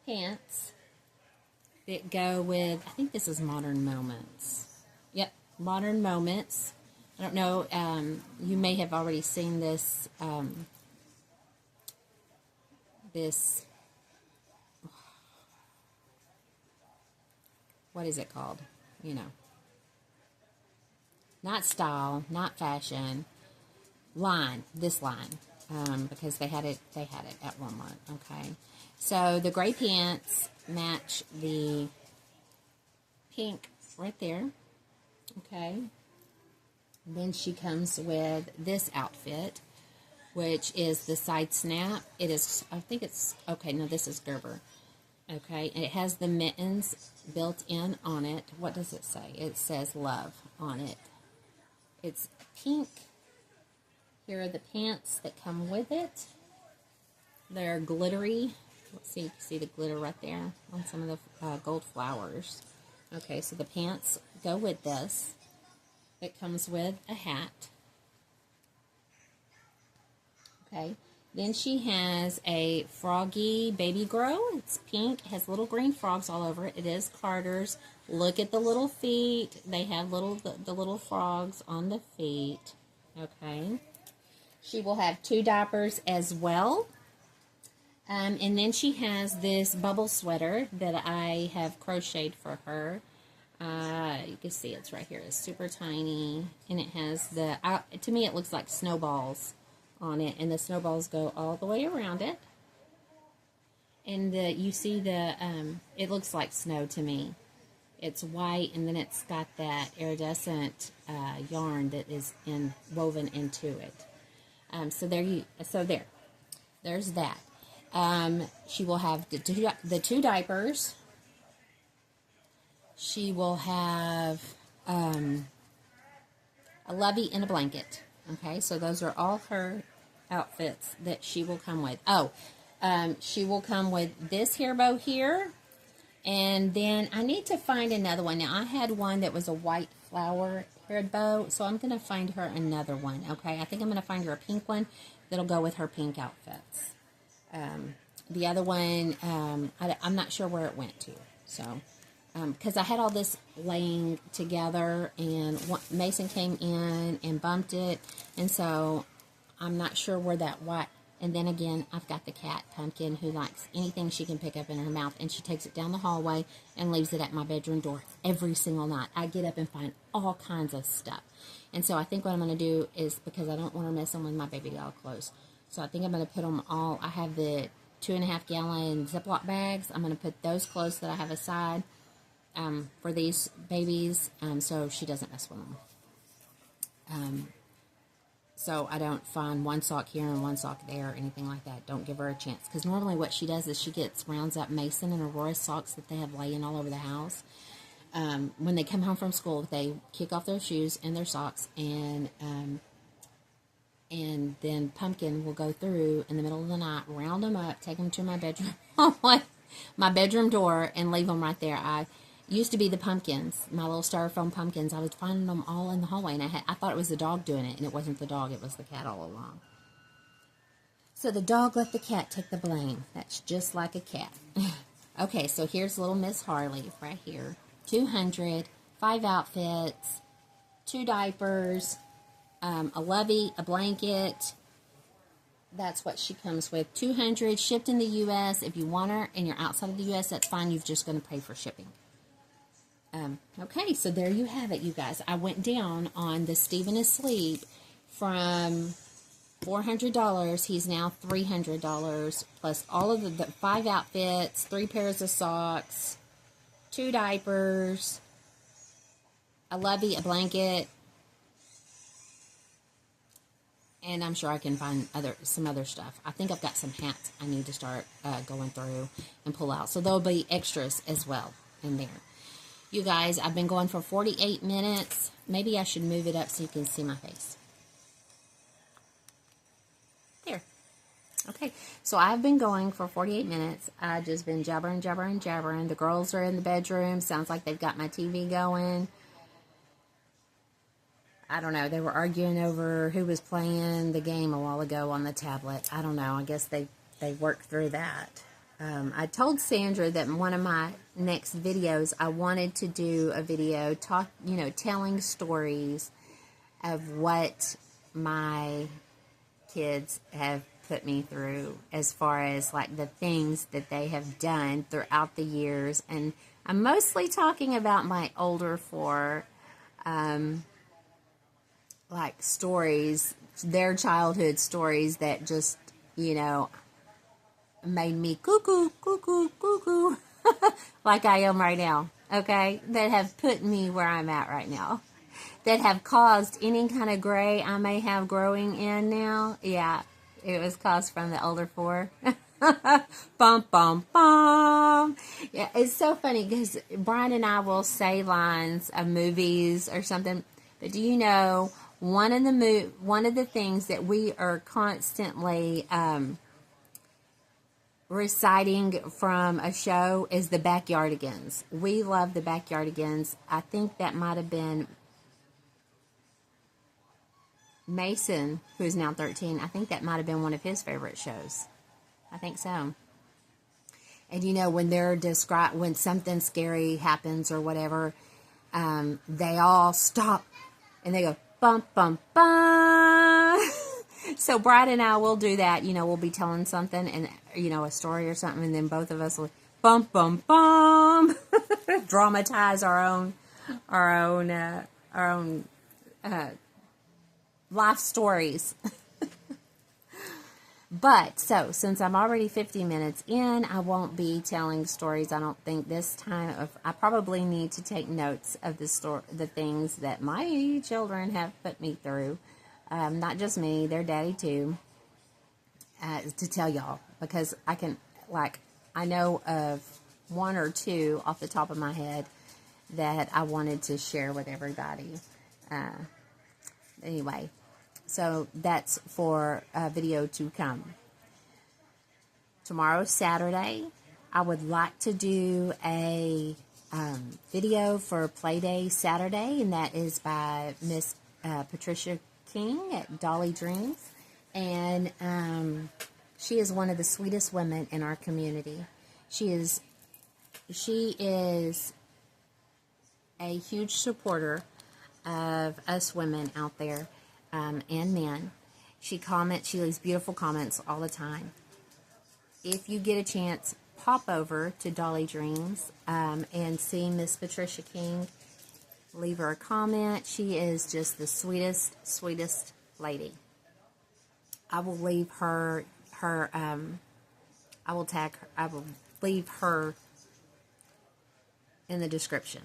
Speaker 1: pants that go with, I think this is Modern Moments. Yep, Modern Moments. I don't know, you may have already seen this, what is it called? You know. Not style, not fashion. This line, because they had it at Walmart. Okay, so the gray pants match the pink right there. Okay, and then she comes with this outfit, which is the side snap. It is, I think it's okay. No, this is Gerber. Okay, and it has the mittens built in on it. What does it say? It says love on it. It's pink. Here are the pants that come with it. They're glittery. Let's see, you can see the glitter right there on some of the gold flowers. Okay, so the pants go with this. It comes with a hat. Okay, then she has a froggy baby grow. It's pink. It has little green frogs all over it. It is Carter's. Look at the little feet. They have the little frogs on the feet. Okay. She will have 2 diapers as well. And then she has this bubble sweater that I have crocheted for her. You can see it's right here. It's super tiny. And it has to me it looks like snowballs on it. And the snowballs go all the way around it. And you see it looks like snow to me. It's white, and then it's got that iridescent yarn that is woven into it. There's that. She will have the 2 diapers. She will have a lovey and a blanket. Okay, so those are all her outfits that she will come with. She will come with this hair bow here. And then I need to find another one. Now, I had one that was a white flower haired bow, so I'm going to find her another one, okay? I think I'm going to find her a pink one that'll go with her pink outfits. The other one, I'm not sure where it went to, so, because I had all this laying together, and Mason came in and bumped it, and so I'm not sure where that white. And then again, I've got the cat, Pumpkin, who likes anything she can pick up in her mouth, and she takes it down the hallway and leaves it at my bedroom door every single night. I get up and find all kinds of stuff. And so I think what I'm going to do is, because I don't want her messing with my baby doll clothes, so I think I'm going to put them all, I have the 2.5 gallon Ziploc bags. I'm going to put those clothes that I have aside for these babies, so she doesn't mess with them. So I don't find one sock here and one sock there or anything like that. Don't give her a chance. Because normally what she does is she rounds up Mason and Aurora's socks that they have laying all over the house. When they come home from school, they kick off their shoes and their socks, and then Pumpkin will go through in the middle of the night, round them up, take them to my bedroom, my bedroom door, and leave them right there. I used to be the pumpkins, my little styrofoam pumpkins. I was finding them all in the hallway, and I thought it was the dog doing it, and it wasn't the dog, it was the cat all along. So the dog let the cat take the blame. That's just like a cat. Okay, so here's little Miss Harley right here. 200, 5 outfits, 2 diapers, a lovey, a blanket. That's what she comes with. 200 shipped in the U.S. If you want her and you're outside of the U.S., that's fine. You're just going to pay for shipping. Okay, so there you have it, you guys. I went down on the Stephen Asleep from $400. He's now $300, plus all of the 5 outfits, 3 pairs of socks, 2 diapers, a lovey, a blanket, and I'm sure I can find some other stuff. I think I've got some hats I need to start going through and pull out. So there'll be extras as well in there. You guys, I've been going for 48 minutes. Maybe I should move it up so you can see my face. There. Okay, so I've been going for 48 minutes. I've just been jabbering. The girls are in the bedroom. Sounds like they've got my TV going. I don't know. They were arguing over who was playing the game a while ago on the tablet. I don't know. I guess they worked through that. I told Sandra that in one of my next videos, I wanted to do a video telling stories of what my kids have put me through, as far as like the things that they have done throughout the years. And I'm mostly talking about my older 4, like stories, their childhood stories that just, made me cuckoo, like I am right now, okay? That have put me where I'm at right now. That have caused any kind of gray I may have growing in now. Yeah, it was caused from the older 4. Bum, bum, bum. Yeah, it's so funny because Brian and I will say lines of movies or something. But do you know one of the things that we are constantly reciting from a show is the Backyardigans. We love the Backyardigans. I think that might have been Mason, who is now 13. I think that might have been one of his favorite shows. I think so. And you know, when when something scary happens or whatever, they all stop and they go, bum, bum, bum. So Brad and I will do that. You know, we'll be telling something and, you know, a story or something, and then both of us will bum, bum, bum. Dramatize our own life stories. But, so, since I'm already 50 minutes in, I won't be telling stories, I don't think, this time. I probably need to take notes of the things that my children have put me through. Not just me, their daddy too, to tell y'all. Because I know of one or two off the top of my head that I wanted to share with everybody. Anyway. So that's for a video to come. Tomorrow's Saturday. I would like to do a video for Playday Saturday, and that is by Miss Patricia King at Dolly Dreams. And she is one of the sweetest women in our community. She is a huge supporter of us women out there. And men. She leaves beautiful comments all the time. If you get a chance, pop over to Dolly Dreams and see Miss Patricia King. Leave her a comment. She is just the sweetest, sweetest lady. I will leave I will leave her in the description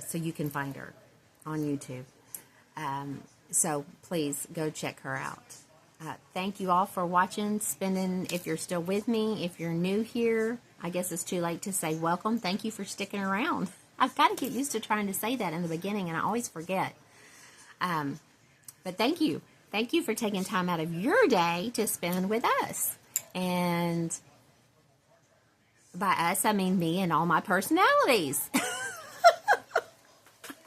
Speaker 1: so you can find her on YouTube. So please go check her out. Thank you all for watching, if you're still with me. If you're new here, I guess it's too late to say welcome. Thank you for sticking around. I've got to get used to trying to say that in the beginning, and I always forget. But thank you. Thank you for taking time out of your day to spend with us. And by us, I mean me and all my personalities.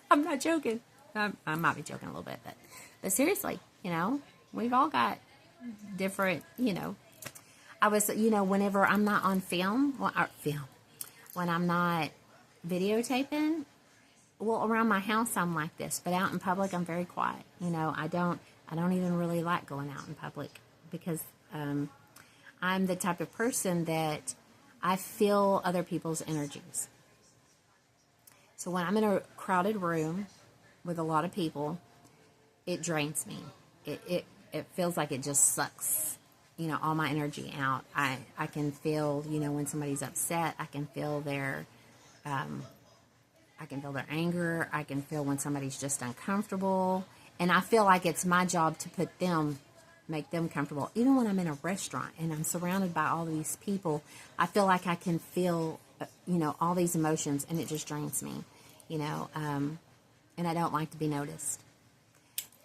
Speaker 1: I'm not joking. I might be joking a little bit, but seriously, you know, we've all got different, you know. Whenever I'm not on when I'm not videotaping, well, around my house I'm like this, but out in public I'm very quiet. You know, I don't even really like going out in public because I'm the type of person that I feel other people's energies. So when I'm in a crowded room with a lot of people, it drains me. It feels like it just sucks, you know, all my energy out. I can feel, you know, when somebody's upset. I can feel their anger. I can feel when somebody's just uncomfortable, and I feel like it's my job to make them comfortable. Even when I'm in a restaurant and I'm surrounded by all these people, I feel like I can feel, you know, all these emotions, and it just drains me, you know. And I don't like to be noticed.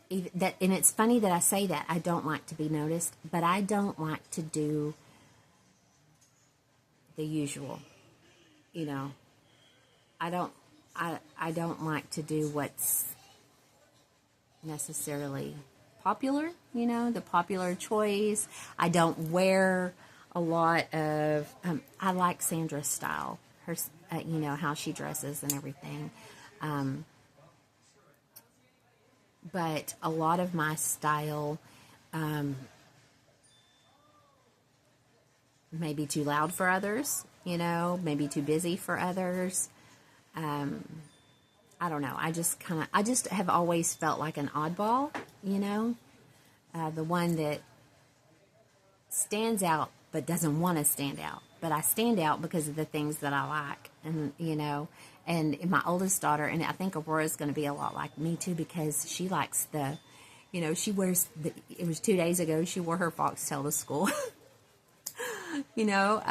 Speaker 1: And it's funny that I say that. I don't like to be noticed, but I don't like to do the usual. You know, I don't like to do what's necessarily popular, you know, the popular choice. I don't wear a lot of, I like Sandra's style, her, you know, how she dresses and everything. But a lot of my style may be too loud for others, you know, maybe too busy for others. I don't know. I just have always felt like an oddball, you know, the one that stands out but doesn't want to stand out. But I stand out because of the things that I like, and, you know. And my oldest daughter, and I think Aurora's going to be a lot like me too, because she likes you know, she wears, it was 2 days ago, she wore her foxtail to school. you know.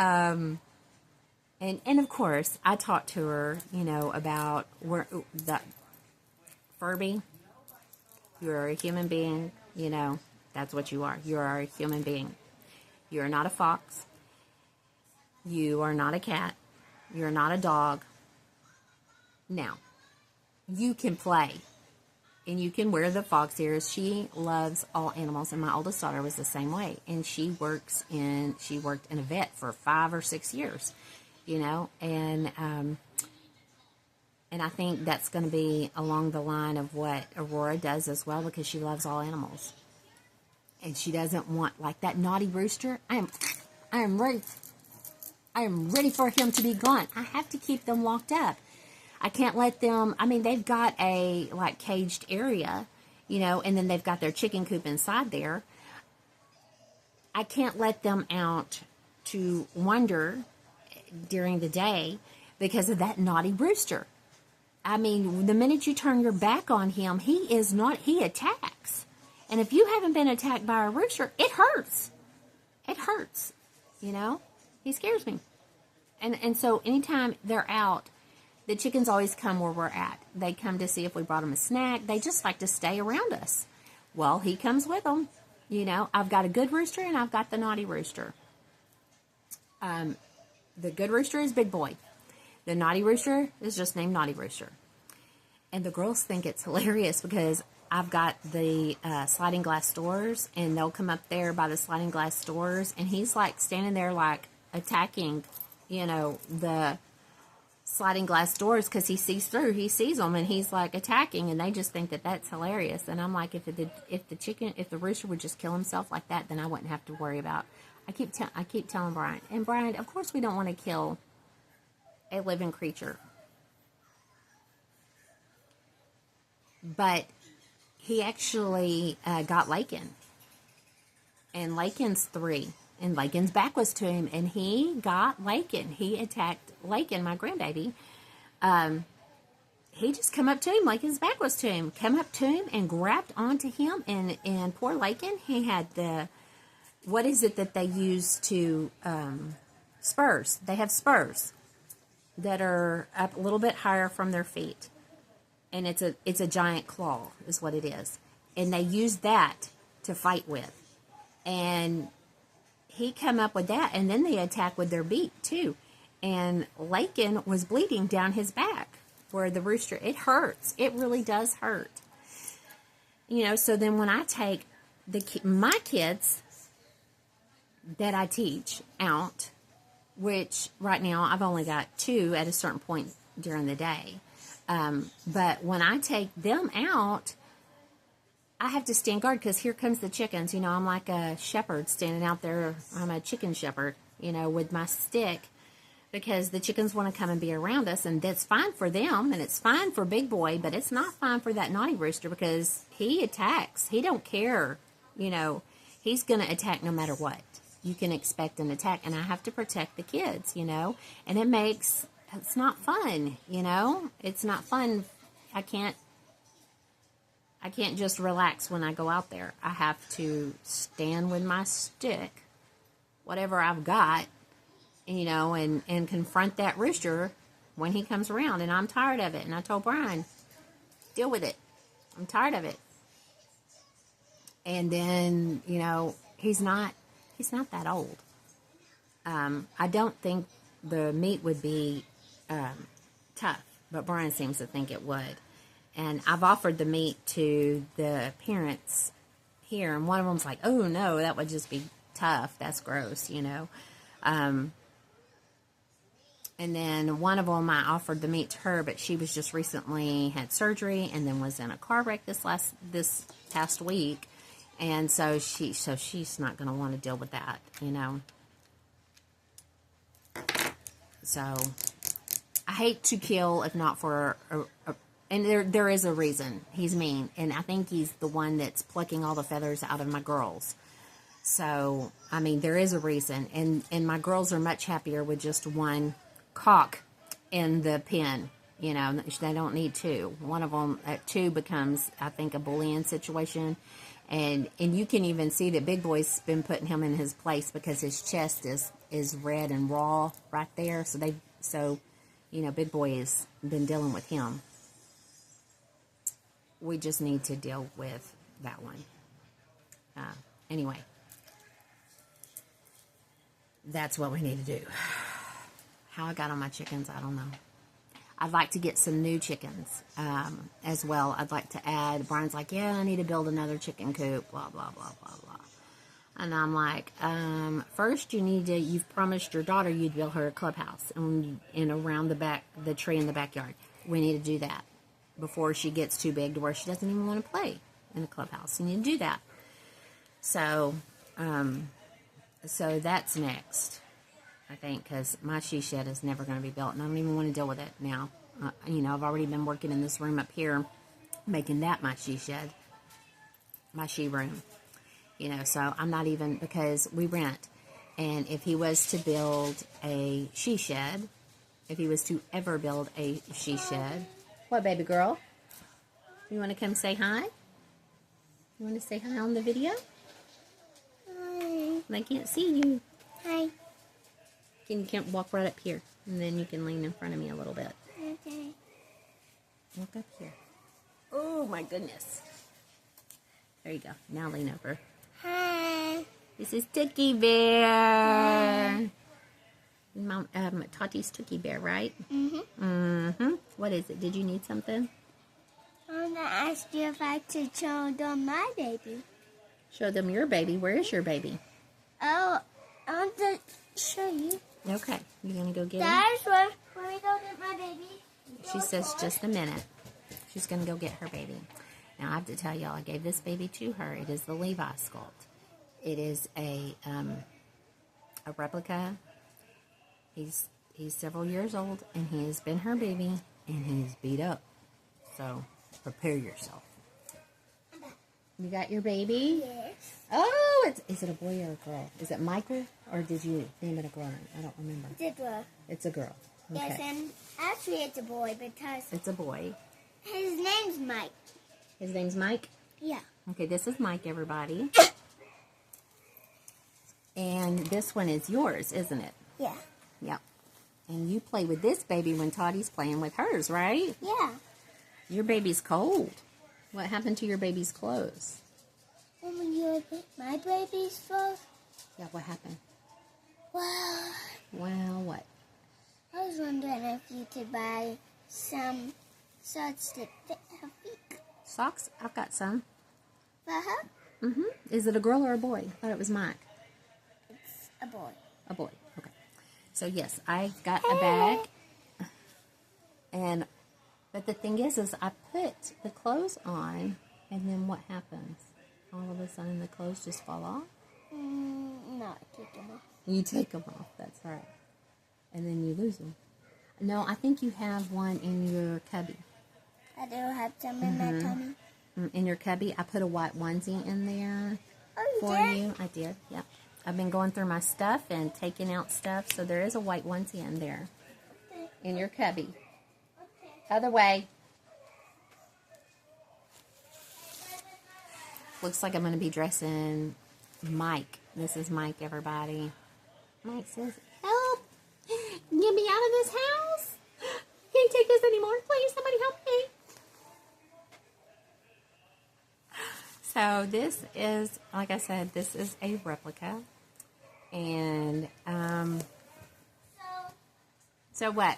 Speaker 1: And of course, I talked to her, you know, about the Furby. You're a human being, you know. That's what you are. You are a human being. You're not a fox. You are not a cat. You're not a dog. Now, you can play. And you can wear the fox ears. She loves all animals, and my oldest daughter was the same way. And she worked in a vet for 5 or 6 years, you know. And I think that's going to be along the line of what Aurora does as well, because she loves all animals, and she doesn't want, like that naughty rooster. I am ready for him to be gone. I have to keep them locked up. I can't let them, I mean, they've got a, like, caged area, you know, and then they've got their chicken coop inside there. I can't let them out to wander during the day because of that naughty rooster. I mean, the minute you turn your back on him, he attacks. And if you haven't been attacked by a rooster, it hurts. It hurts, you know. He scares me. And so anytime they're out, the chickens always come where we're at. They come to see if we brought them a snack. They just like to stay around us. Well, he comes with them. You know, I've got a good rooster and I've got the naughty rooster. The good rooster is Big Boy. The naughty rooster is just named Naughty Rooster. And the girls think it's hilarious because I've got the sliding glass doors, and they'll come up there by the sliding glass doors, and he's like standing there like attacking, you know, the sliding glass doors because he sees through. He sees them, and he's like attacking, and they just think that that's hilarious. And I'm like, if the rooster would just kill himself like that, then I wouldn't have to worry about. I keep telling Brian, and Brian, of course we don't want to kill a living creature, but he actually got Lakin, and Lakin's 3. And Lakin's back was to him, and he got Lakin. He attacked Lakin, my grandbaby. He just come up to him like his back was to him. Come up to him and grabbed onto him, and poor Lakin, he had the, what is it that they use to, spurs. They have spurs that are up a little bit higher from their feet. And it's a giant claw is what it is. And they use that to fight with. And he come up with that, and then they attack with their beak too. And Lakin was bleeding down his back where the rooster, it hurts. It really does hurt. You know, so then when I take my kids that I teach out, which right now I've only got 2 at a certain point during the day. But when I take them out, I have to stand guard because here comes the chickens. You know, I'm like a shepherd standing out there. I'm a chicken shepherd, you know, with my stick, because the chickens want to come and be around us, and that's fine for them, and it's fine for Big Boy, but it's not fine for that naughty rooster because he attacks. He don't care, you know. He's going to attack no matter what. You can expect an attack, and I have to protect the kids, you know, and it's not fun, you know. It's not fun. I can't just relax when I go out there. I have to stand with my stick, whatever I've got, you know, and confront that rooster when he comes around. And I'm tired of it. And I told Brian, deal with it. I'm tired of it. And then, you know, he's not that old. I don't think the meat would be tough, but Brian seems to think it would. And I've offered the meat to the parents here, and one of them's like, oh no, that would just be tough. That's gross, you know. And then one of them, I offered the meat to her, but she was just recently had surgery and then was in a car wreck this past week. And so she's not going to want to deal with that, you know. So I hate to kill if not for and there is a reason. He's mean, and I think he's the one that's plucking all the feathers out of my girls. So, I mean, there is a reason, and my girls are much happier with just one cock in the pen. You know, they don't need 2. One of them at 2 becomes, I think, a bullying situation, And you can even see that Big Boy's been putting him in his place because his chest is red and raw right there. So Big Boy has been dealing with him. We just need to deal with that one. Anyway, that's what we need to do. How I got on my chickens, I don't know. I'd like to get some new chickens as well. I'd like to add, Brian's like, yeah, I need to build another chicken coop, blah, blah, blah, blah, blah. And I'm like, first you've promised your daughter you'd build her a clubhouse and around the tree in the backyard. We need to do that before she gets too big to where she doesn't even want to play in the clubhouse. You need to do that. So that's next. I think, because my she shed is never going to be built, and I don't even want to deal with it now. I've already been working in this room up here, making that my she shed, my she room. So I'm not even, because we rent, and if he was to build a she shed, if he was to ever build a she shed, what, baby girl? You want to come say hi? You want to say hi on the video? Hi. I can't see you. Hi. You can walk right up here, and then you can lean in front of me a little bit. Okay. Walk up here. Oh, my goodness. There you go. Now lean over. Hi. This is Tookie Bear. Hi. Mom, Tati's Tookie Bear, right? Mm-hmm. Mm-hmm. What is it? Did you need something?
Speaker 2: I want to ask you if I could show them my baby.
Speaker 1: Show them your baby. Where is your baby?
Speaker 2: Oh, I want to show you.
Speaker 1: Okay. You going to go get him?
Speaker 2: That's where we go get my baby.
Speaker 1: She says just a minute. She's going to go get her baby. Now, I have to tell y'all, I gave this baby to her. It is the Levi sculpt. It is a replica. He's several years old, and he has been her baby, and he's beat up. So, prepare yourself. You got your baby?
Speaker 2: Yes.
Speaker 1: Oh, is it a boy or a girl? Is it Michael, or did you name it a girl? I don't remember.
Speaker 2: It's a girl.
Speaker 1: It's a girl. Okay.
Speaker 2: Yes, and actually it's a boy because...
Speaker 1: It's a boy.
Speaker 2: His name's Mike.
Speaker 1: His name's Mike?
Speaker 2: Yeah.
Speaker 1: Okay, this is Mike, everybody. And this one is yours, isn't it?
Speaker 2: Yeah.
Speaker 1: Yep. And you play with this baby when Toddy's playing with hers, right?
Speaker 2: Yeah.
Speaker 1: Your baby's cold. What happened to your baby's clothes?
Speaker 2: My baby's clothes?
Speaker 1: Yeah, what happened?
Speaker 2: Well,
Speaker 1: what?
Speaker 2: I was wondering if you could buy some socks that fit her feet.
Speaker 1: Socks? I've got some.
Speaker 2: For her?
Speaker 1: Mm-hmm. Is it a girl or a boy? I thought it was Mike.
Speaker 2: It's a boy.
Speaker 1: A boy. Okay. So, yes, I've got a bag. But the thing is I put the clothes on, and then what happens? All of a sudden, the clothes just fall off?
Speaker 2: No, I take them off.
Speaker 1: You take them off. That's right. And then you lose them. No, I think you have one in your cubby.
Speaker 2: I do have some in my tummy.
Speaker 1: In your cubby, I put a white onesie in there for you. I did, yep. I've been going through my stuff and taking out stuff, so there is a white onesie in there. In your cubby. Other way. Looks like I'm going to be dressing Mike. This is Mike, everybody. Mike says, help! Get me out of this house! Can't take this anymore. Please, somebody help me. So this is, like I said, this is a replica. And, so what?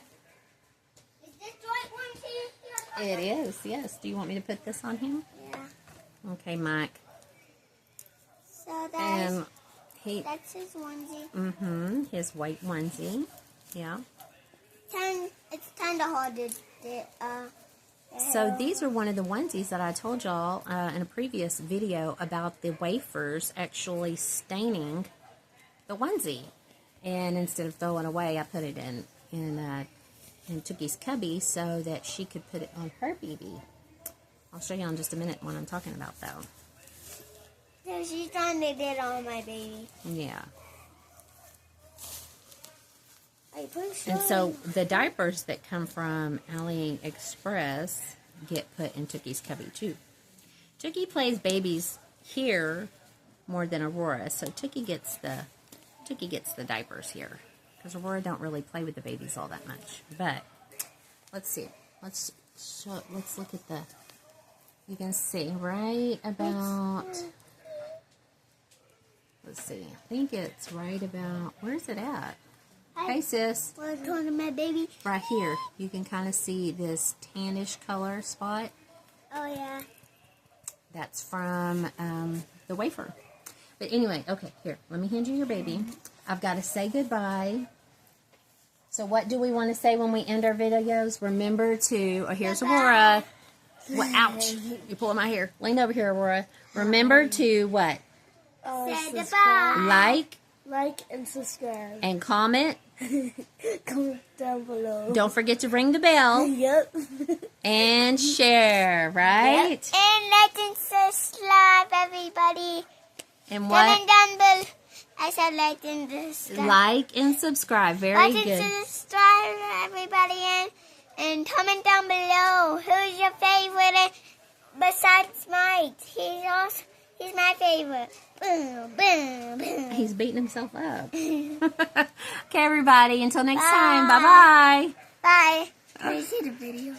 Speaker 2: Is this the right one too?
Speaker 1: It is, yes. Do you want me to put this on him?
Speaker 2: Yeah.
Speaker 1: Okay, Mike.
Speaker 2: So
Speaker 1: And
Speaker 2: that's his onesie.
Speaker 1: Mm-hmm. His white onesie. Yeah.
Speaker 2: It's kind of hard to
Speaker 1: So these are one of the onesies that I told y'all in a previous video about the wafers actually staining the onesie. And instead of throwing away, I put it in Tookie's cubby so that she could put it on her baby. I'll show you in just a minute what I'm talking about, though.
Speaker 2: So she's trying to get on my baby.
Speaker 1: Yeah.
Speaker 2: And
Speaker 1: And so the diapers that come from AliExpress get put in Tookie's cubby, too. Tookie plays babies here more than Aurora. So Tookie gets the diapers here because Aurora don't really play with the babies all that much. But let's see. Let's look at the. You can see right about. Let's see. I think it's right about. Where's it at? Hey sis.
Speaker 2: What's going on, my baby?
Speaker 1: Right here. You can kind of see this tannish color spot.
Speaker 2: Oh yeah.
Speaker 1: That's from the wafer. But anyway, okay, here. Let me hand you your baby. I've got to say goodbye. So what do we want to say when we end our videos? Remember to... Oh, here's Aurora. Well, ouch. You're pulling my hair. Lean over here, Aurora. Remember to what?
Speaker 2: Say goodbye.
Speaker 1: Like
Speaker 2: and subscribe.
Speaker 1: and comment.
Speaker 2: Comment down below.
Speaker 1: Don't forget to ring the bell.
Speaker 2: Yep.
Speaker 1: And share, right?
Speaker 2: Yep. And like and subscribe, everybody.
Speaker 1: And what?
Speaker 2: Comment down below. I said like and subscribe.
Speaker 1: Like and subscribe. Very
Speaker 2: Like
Speaker 1: good.
Speaker 2: and subscribe, everybody. And comment down below. Who's your favorite besides Mike? He's my favorite. Boom, boom, boom.
Speaker 1: He's beating himself up. Okay, everybody. Until next time.
Speaker 2: Bye.
Speaker 1: Bye-bye.
Speaker 2: Bye. Can you see the video?